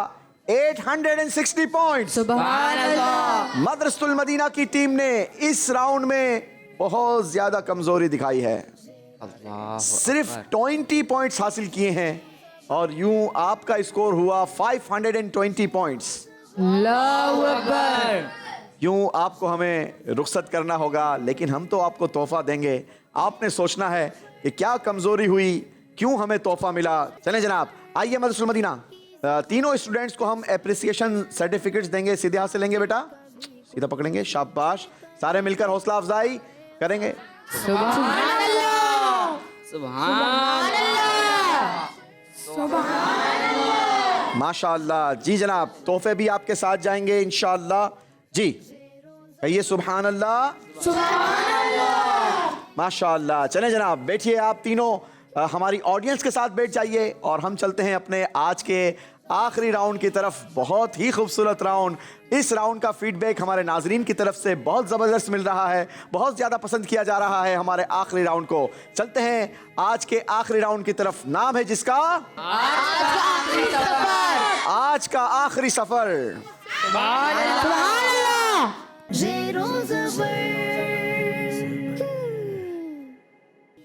Speaker 2: 860 पॉइंट्स।
Speaker 7: सुभान अल्लाह।
Speaker 2: मदरसतुल मदीना की टीम ने इस राउंड में बहुत ज्यादा कमजोरी दिखाई है, सिर्फ 20 पॉइंट्स हासिल किए हैं और यूं आपका स्कोर हुआ 520 पॉइंट्स। यूं आपको हमें रुखसत करना होगा, लेकिन हम तो आपको तोहफा देंगे। आपने सोचना है कि क्या कमजोरी हुई, क्यों हमें तोहफा मिला। चलें जनाब, आइए मदरसतुल मदीना, तीनों स्टूडेंट्स को हम एप्रिसिएशन सर्टिफिकेट्स देंगे। सीधे हाथ से लेंगे बेटा, सीधा पकड़ेंगे, शाबाश। सारे मिलकर हौसला अफजाई करेंगे। माशाअल्लाह जी जनाब, तोहफे भी आपके साथ जाएंगे इंशाअल्लाह जी। कहिए सुभान अल्लाह, माशाअल्लाह। चलें जनाब, बैठिए आप तीनों हमारी ऑडियंस के साथ बैठ जाइए और हम चलते हैं अपने आज के आखिरी राउंड की तरफ। बहुत ही खूबसूरत राउंड। इस राउंड का फीडबैक हमारे नाजरीन की तरफ से बहुत ज़बरदस्त मिल रहा है, बहुत ज़्यादा पसंद किया जा रहा है हमारे आखिरी राउंड को। चलते हैं आज के आखिरी राउंड की तरफ, नाम है जिसका आज का आखिरी सफर।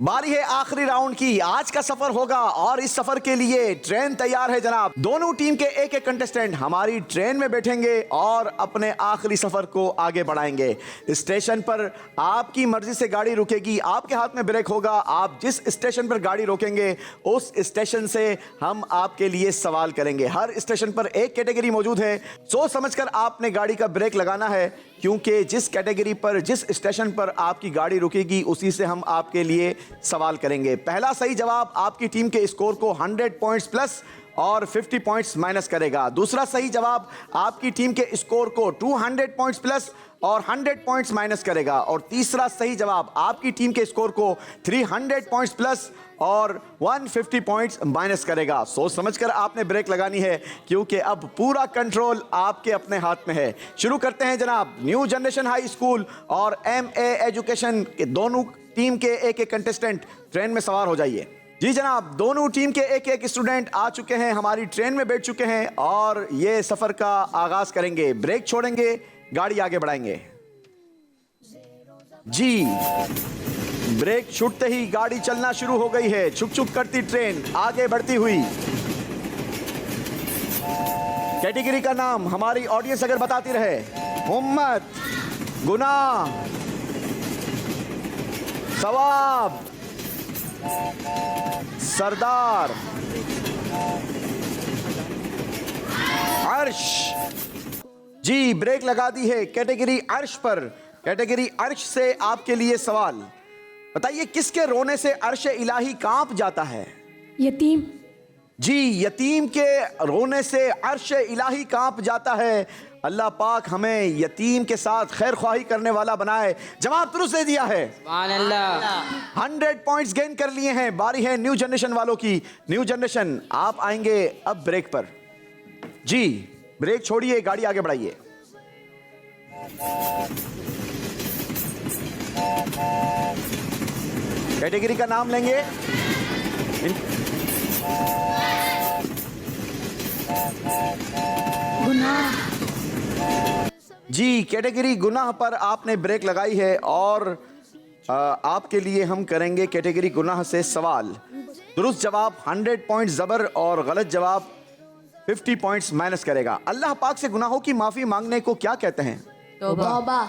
Speaker 2: बारी है आखिरी राउंड की। आज का सफर होगा और इस सफर के लिए ट्रेन तैयार है जनाब। दोनों टीम के एक एक कंटेस्टेंट हमारी ट्रेन में बैठेंगे और अपने आखिरी सफर को आगे बढ़ाएंगे। स्टेशन पर आपकी मर्जी से गाड़ी रुकेगी, आपके हाथ में ब्रेक होगा। आप जिस स्टेशन पर गाड़ी रोकेंगे उस स्टेशन से हम आपके लिए सवाल करेंगे। हर स्टेशन पर एक कैटेगरी मौजूद है, सोच समझकर आपने गाड़ी का ब्रेक लगाना है, क्योंकि जिस कैटेगरी पर जिस स्टेशन पर आपकी गाड़ी रुकेगी उसी से हम आपके लिए सवाल करेंगे। पहला सही जवाब आपकी टीम के स्कोर को 100 पॉइंट्स प्लस और 50 पॉइंट्स माइनस करेगा। दूसरा सही जवाब आपकी टीम के स्कोर को 200 पॉइंट्स प्लस और 100 पॉइंट्स माइनस करेगा। और तीसरा सही जवाब आपकी टीम के स्कोर को 300 पॉइंट्स प्लस और 150 पॉइंट्स माइनस करेगा। सोच समझकर आपने ब्रेक लगानी है, क्योंकि अब पूरा कंट्रोल आपके अपने हाथ में है। शुरू करते हैं जनाब। न्यू जनरेशन हाई स्कूल और MA एजुकेशन के दोनों टीम के एक एक कंटेस्टेंट ट्रेन में सवार हो जाइए। जी जनाब, दोनों टीम के एक एक स्टूडेंट आ चुके हैं, हमारी ट्रेन में बैठ चुके हैं और ये सफर का आगाज करेंगे। ब्रेक छोड़ेंगे, गाड़ी आगे बढ़ाएंगे। जी, ब्रेक छूटते ही गाड़ी चलना शुरू हो गई है। छुक छुक करती ट्रेन आगे बढ़ती हुई। कैटेगरी का नाम हमारी ऑडियंस अगर बताती रहे, उम्मत, गुनाह, सवाब, सरदार, अर्श। जी, ब्रेक लगा दी है कैटेगरी अर्श पर। कैटेगरी अर्श से आपके लिए सवाल, बताइए किसके रोने से अर्श इलाही कांप जाता है?
Speaker 4: यतीम।
Speaker 2: जी, यतीम के रोने से अर्श इलाही कांप जाता है। अल्लाह पाक हमें यतीम के साथ खैर ख्वाही करने वाला बनाए। जवाब दुरुस्त दे दिया है।
Speaker 5: सुभान अल्लाह।
Speaker 2: 100 पॉइंट्स गेन कर लिए हैं। बारी है न्यू जनरेशन वालों की। न्यू जनरेशन, आप आएंगे अब ब्रेक पर। जी, ब्रेक छोड़िए, गाड़ी आगे बढ़ाइए। कैटेगरी का नाम लेंगे।
Speaker 4: गुनाह।
Speaker 2: जी, कैटेगरी गुनाह पर आपने ब्रेक लगाई है और आपके लिए हम करेंगे कैटेगरी गुनाह से सवाल। दुरुस्त जवाब 100 पॉइंट जबर और गलत जवाब 50 पॉइंट्स माइनस करेगा। अल्लाह पाक से गुनाहों की माफी मांगने को क्या कहते हैं?
Speaker 3: तौबा।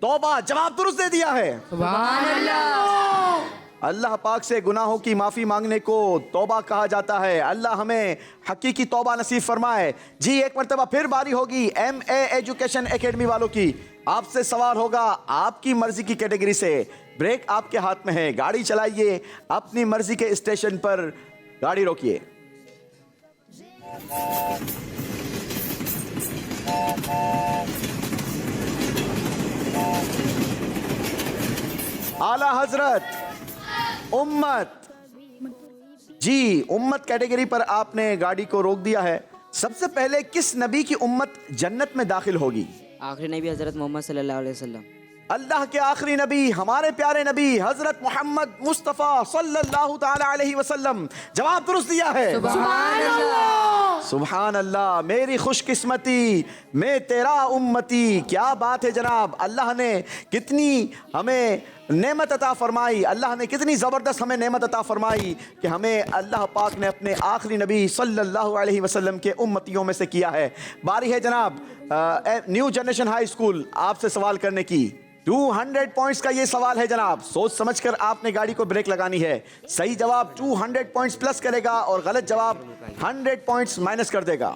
Speaker 2: तौबा। जवाब दुरुस्त दे दिया है।
Speaker 7: सुभान अल्लाह।
Speaker 2: अल्लाह पाक से गुनाहों की माफ़ी मांगने को तौबा कहा जाता है। अल्लाह हमें हकीकी तौबा नसीब फरमाए। जी, एक मरतबा फिर बारी होगी MA एजुकेशन एकेडमी वालों की। आपसे सवाल होगा आपकी मर्जी की कैटेगरी से। ब्रेक आपके हाथ में है, गाड़ी चलाइए, अपनी मर्जी के स्टेशन पर गाड़ी रोकिए। आला हजरत, उम्मत। जी, उम्मत कैटेगरी पर आपने गाड़ी को रोक दिया है। सबसे पहले किस नबी की उम्मत जन्नत में दाखिल होगी?
Speaker 5: आखिरी नबी हज़रत मोहम्मद सल्लल्लाहु अलैहि वसल्लम।
Speaker 2: अल्लाह के आखिरी नबी, हमारे प्यारे नबी हजरत मोहम्मद मुस्तफ़ा सल्लल्लाहु ताला अलैहि वसल्लम। जवाब दुरुस्त दिया है।
Speaker 7: सुभान अल्लाह।
Speaker 2: सुभान अल्लाह। मेरी खुशकिस्मती, मैं तेरा उम्मती। क्या बात है जनाब, अल्लाह ने कितनी हमें नेमत अता फरमाई। अल्लाह ने कितनी ज़बरदस्त हमें नेमत अता फरमाई कि हमें अल्लाह पाक ने अपने आखिरी नबी सल्लल्लाहु अलैहि वसल्लम के उम्मतियों में से किया है। बारी है जनाब न्यू जनरेशन हाई स्कूल आपसे सवाल करने की। 200 पॉइंट्स का ये सवाल है जनाब। सोच समझकर आपने गाड़ी को ब्रेक लगानी है। सही जवाब 200 पॉइंट्स प्लस करेगा और गलत जवाब 100 पॉइंट्स माइनस कर देगा।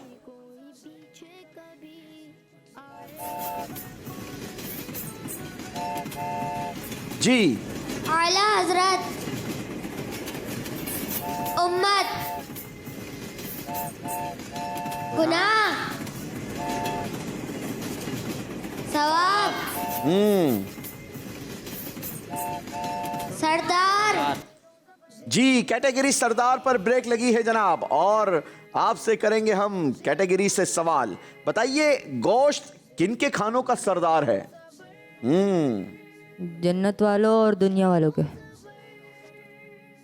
Speaker 2: जी,
Speaker 1: आला हजरत, उम्मत, गुनाह, सवाब, सरदार।
Speaker 2: जी, कैटेगरी सरदार पर ब्रेक लगी है जनाब और आपसे करेंगे हम कैटेगरी से सवाल। बताइए गोश्त किनके खानों का सरदार है?
Speaker 9: जन्नत वालों और दुनिया वालों के।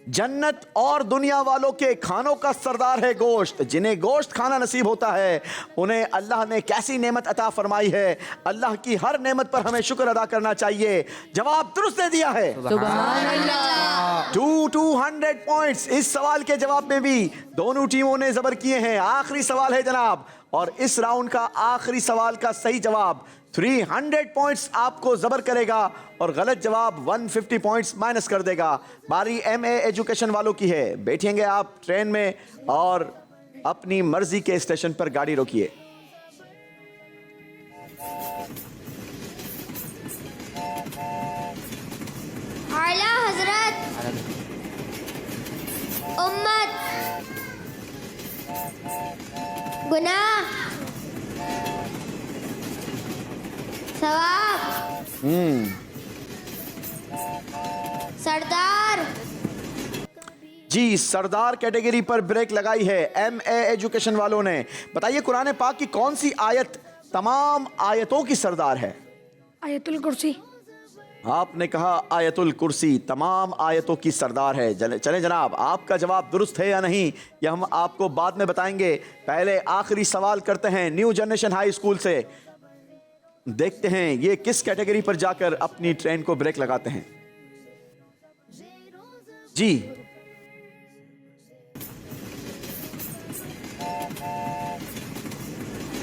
Speaker 2: जन्नत और दुनिया वालों के खानों का सरदार है गोश्त। जिन्हें गोश्त खाना नसीब होता है उन्हें अल्लाह ने कैसी नेमत अता फरमाई है। अल्लाह की हर नेमत पर हमें शुक्र अदा करना चाहिए। जवाब दुरुस्त दे दिया है। 200 पॉइंट्स। इस सवाल के जवाब में भी दोनों टीमों ने जबर किए हैं। आखिरी सवाल है जनाब, और इस राउंड का आखिरी सवाल का सही जवाब 300 पॉइंट्स आपको जबर करेगा और गलत जवाब 150 पॉइंट्स माइनस कर देगा। बारी MA एजुकेशन वालों की है। बैठेंगे आप ट्रेन में और अपनी मर्जी के स्टेशन पर गाड़ी रोकिए।
Speaker 1: आला हजरत, उम्मत, गुनाह, सवाब, सरदार।
Speaker 2: जी, सरदार कैटेगरी पर ब्रेक लगाई है MA एजुकेशन वालों ने। बताइए कुरान पाक की कौन सी आयत तमाम आयतों की सरदार है?
Speaker 4: आयतुल कुर्सी।
Speaker 2: आपने कहा आयतुल कुर्सी तमाम आयतों की सरदार है। चले जनाब, आपका जवाब दुरुस्त है या नहीं यह हम आपको बाद में बताएंगे। पहले आखिरी सवाल करते हैं न्यू जनरेशन हाई स्कूल से। देखते हैं ये किस कैटेगरी पर जाकर अपनी ट्रेन को ब्रेक लगाते हैं। जी,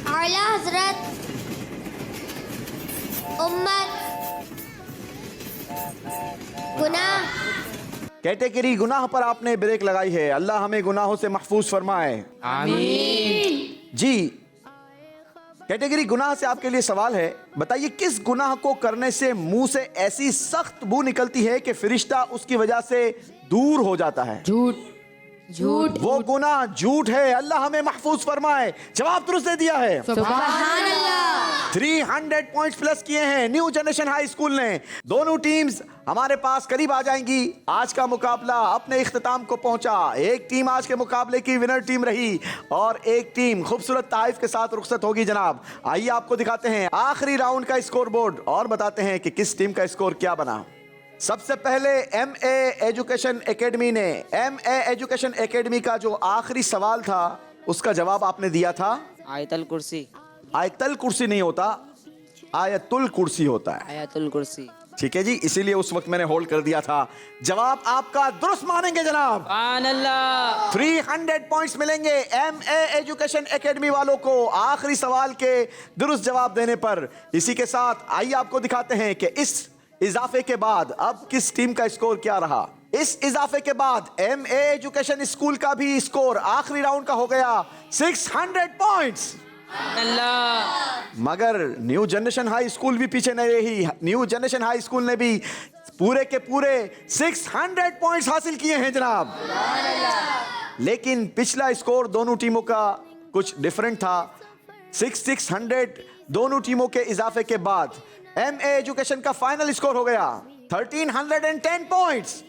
Speaker 1: आला हजरत, उम्मत, गुनाह।
Speaker 2: कैटेगरी गुनाह पर आपने ब्रेक लगाई है। अल्लाह हमें गुनाहों से महफूज फरमाए, आमीन। जी, कैटेगरी गुनाह से आपके लिए सवाल है। बताइए किस गुनाह को करने से मुंह से ऐसी सख्त बू निकलती है कि फरिश्ता उसकी वजह से दूर हो जाता है?
Speaker 7: झूठ।
Speaker 3: झूठ।
Speaker 2: वो गुनाह झूठ है। अल्लाह हमें महफूज फरमाए। जवाब दुरुस्त दे दिया है। 300 पॉइंट्स प्लस किए हैं न्यू जनरेशन हाई स्कूल ने। दोनों टीम्स हमारे पास करीब आ जाएंगी। आज का मुकाबला अपने इख्तिताम को पहुंचा। एक टीम आज के मुकाबले की विनर टीम रही और एक टीम खूबसूरत ताइफ के साथ रुखसत होगी जनाब। आइए आपको दिखाते हैं आखिरी राउंड का स्कोर बोर्ड और बताते हैं कि किस टीम का स्कोर क्या बना। सबसे पहले MA एजुकेशन एकेडमी ने, MA एजुकेशन एकेडमी का जो आखिरी सवाल था उसका जवाब आपने दिया था
Speaker 5: आयतल कुर्सी।
Speaker 2: आयतल कुर्सी नहीं होता, आयतुल कुर्सी होता है।
Speaker 5: आयतुल कुर्सी।
Speaker 2: ठीक है जी, इसीलिए उस वक्त मैंने होल्ड कर दिया था। जवाब आपका दुरुस्त मानेंगे जनाब। 300 पॉइंट्स मिलेंगे MA एजुकेशन एकेडमी वालों को आखिरी सवाल के दुरुस्त जवाब देने पर। इसी के साथ आइए आपको दिखाते हैं कि इस इजाफे के बाद अब किस टीम का स्कोर क्या रहा। इस इजाफे के बाद MA एजुकेशन स्कूल का भी स्कोर आखिरी राउंड का हो गया 600 पॉइंट्स। मगर न्यू जनरेशन हाई स्कूल भी पीछे नहीं रही। न्यू जनरेशन हाई स्कूल ने भी पूरे के पूरे 600 पॉइंट्स हासिल किए हैं जनाब। लेकिन पिछला स्कोर दोनों टीमों का कुछ डिफरेंट था। 600 दोनों टीमों के इजाफे के बाद MA एजुकेशन का फाइनल स्कोर हो गया 1310 पॉइंट्स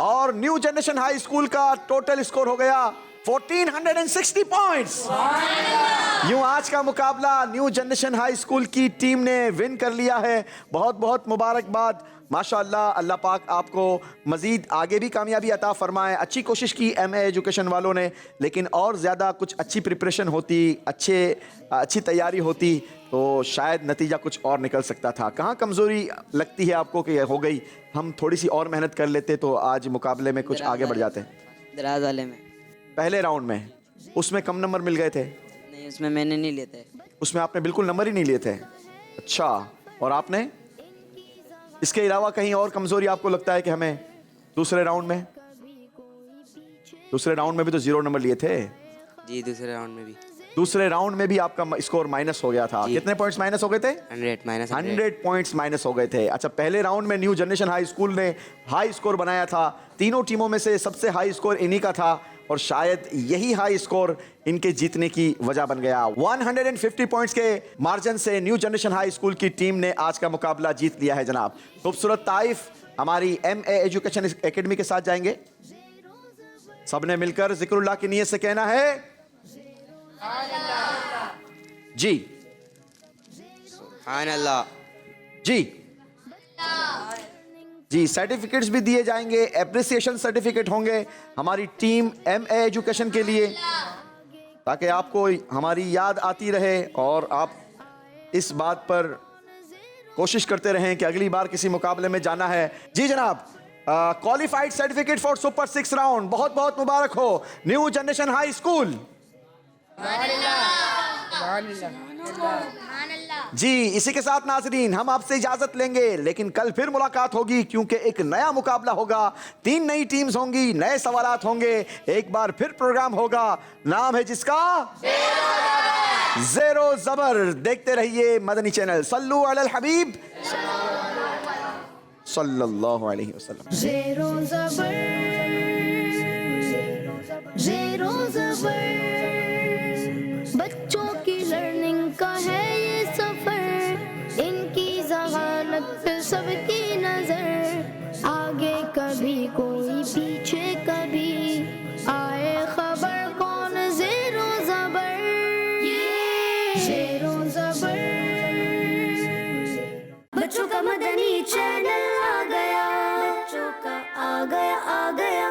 Speaker 2: और न्यू जनरेशन हाई स्कूल का टोटल स्कोर हो गया 1460 पॉइंट्स। यूं आज का मुकाबला न्यू जनरेशन हाई स्कूल की टीम ने विन कर लिया है। बहुत बहुत मुबारकबाद। माशाअल्लाह, अल्लाह पाक आपको मज़ीद आगे भी कामयाबी अता फरमाए। अच्छी कोशिश की MA एजुकेशन वालों ने, लेकिन और ज़्यादा कुछ अच्छी प्रिपरेशन होती, अच्छी तैयारी होती तो शायद नतीजा कुछ और निकल सकता था। कहाँ कमज़ोरी लगती है आपको कि हो गई, हम थोड़ी सी और मेहनत कर लेते तो आज मुकाबले में कुछ आगे बढ़ जाते?
Speaker 5: दराज वाले में
Speaker 2: पहले राउंड में उसमें कम नंबर मिल गए थे?
Speaker 5: नहीं, उसमें मैंने नहीं लिए थे।
Speaker 2: उसमें आपने बिल्कुल नंबर ही नहीं लिए थे? अच्छा, और आपने इसके अलावा कहीं और कमजोरी आपको लगता है कि हमें दूसरे राउंड में? दूसरे राउंड में भी तो 0 नंबर लिए थे।
Speaker 6: जी, दूसरे राउंड में भी।
Speaker 2: दूसरे राउंड में भी आपका स्कोर माइनस हो गया था। कितने पॉइंट्स माइनस हो गए थे?
Speaker 6: 100
Speaker 2: पॉइंट्स माइनस हो गए थे। अच्छा, पहले राउंड में न्यू जनरेशन हाई स्कूल ने हाई स्कोर बनाया था। तीनों टीमों में से सबसे हाई स्कोर इन्हीं का था और शायद यही हाई स्कोर इनके जीतने की वजह बन गया। 150 पॉइंट्स के मार्जिन से न्यू जनरेशन हाई स्कूल की टीम ने आज का मुकाबला जीत लिया है जनाब। खूबसूरत ताइफ हमारी MA एजुकेशन एकेडमी के साथ जाएंगे। सबने मिलकर जिक्रुल्लाह की नीयत से कहना है जी,
Speaker 6: सुभान अल्लाह
Speaker 2: जी। जी, सर्टिफिकेट्स भी दिए जाएंगे, एप्रिसिएशन सर्टिफिकेट होंगे हमारी टीम MA एजुकेशन के लिए, ताकि आपको हमारी याद आती रहे और आप इस बात पर कोशिश करते रहें कि अगली बार किसी मुकाबले में जाना है। जी जनाब, qualified certificate for super 6 round, बहुत बहुत मुबारक हो न्यू जनरेशन हाई स्कूल। जी, इसी के साथ नाजरीन हम आपसे इजाजत लेंगे, लेकिन कल फिर मुलाकात होगी क्योंकि एक नया मुकाबला होगा, 3 नई टीम्स होंगी, नए सवालात होंगे, एक बार फिर प्रोग्राम होगा, नाम है जिसका ज़ेरो ज़बर। देखते रहिए मदनी चैनल। सल्लू अलल हबीब सल्लल्लाहु अलैहि वसल्लम।
Speaker 1: ज़ेरो ज़बर, ज़ेरो ज़बर, बच्चों की लर्निंग का है ये सफर, इनकी ज़हानत पे सबकी नजर, आगे कभी कोई पीछे कभी, आए खबर कौन ज़ेरो ज़बर, ज़ेरो ज़बर। बच्चों का मदनी चैनल आ गया, बच्चों का आ गया, आ गया।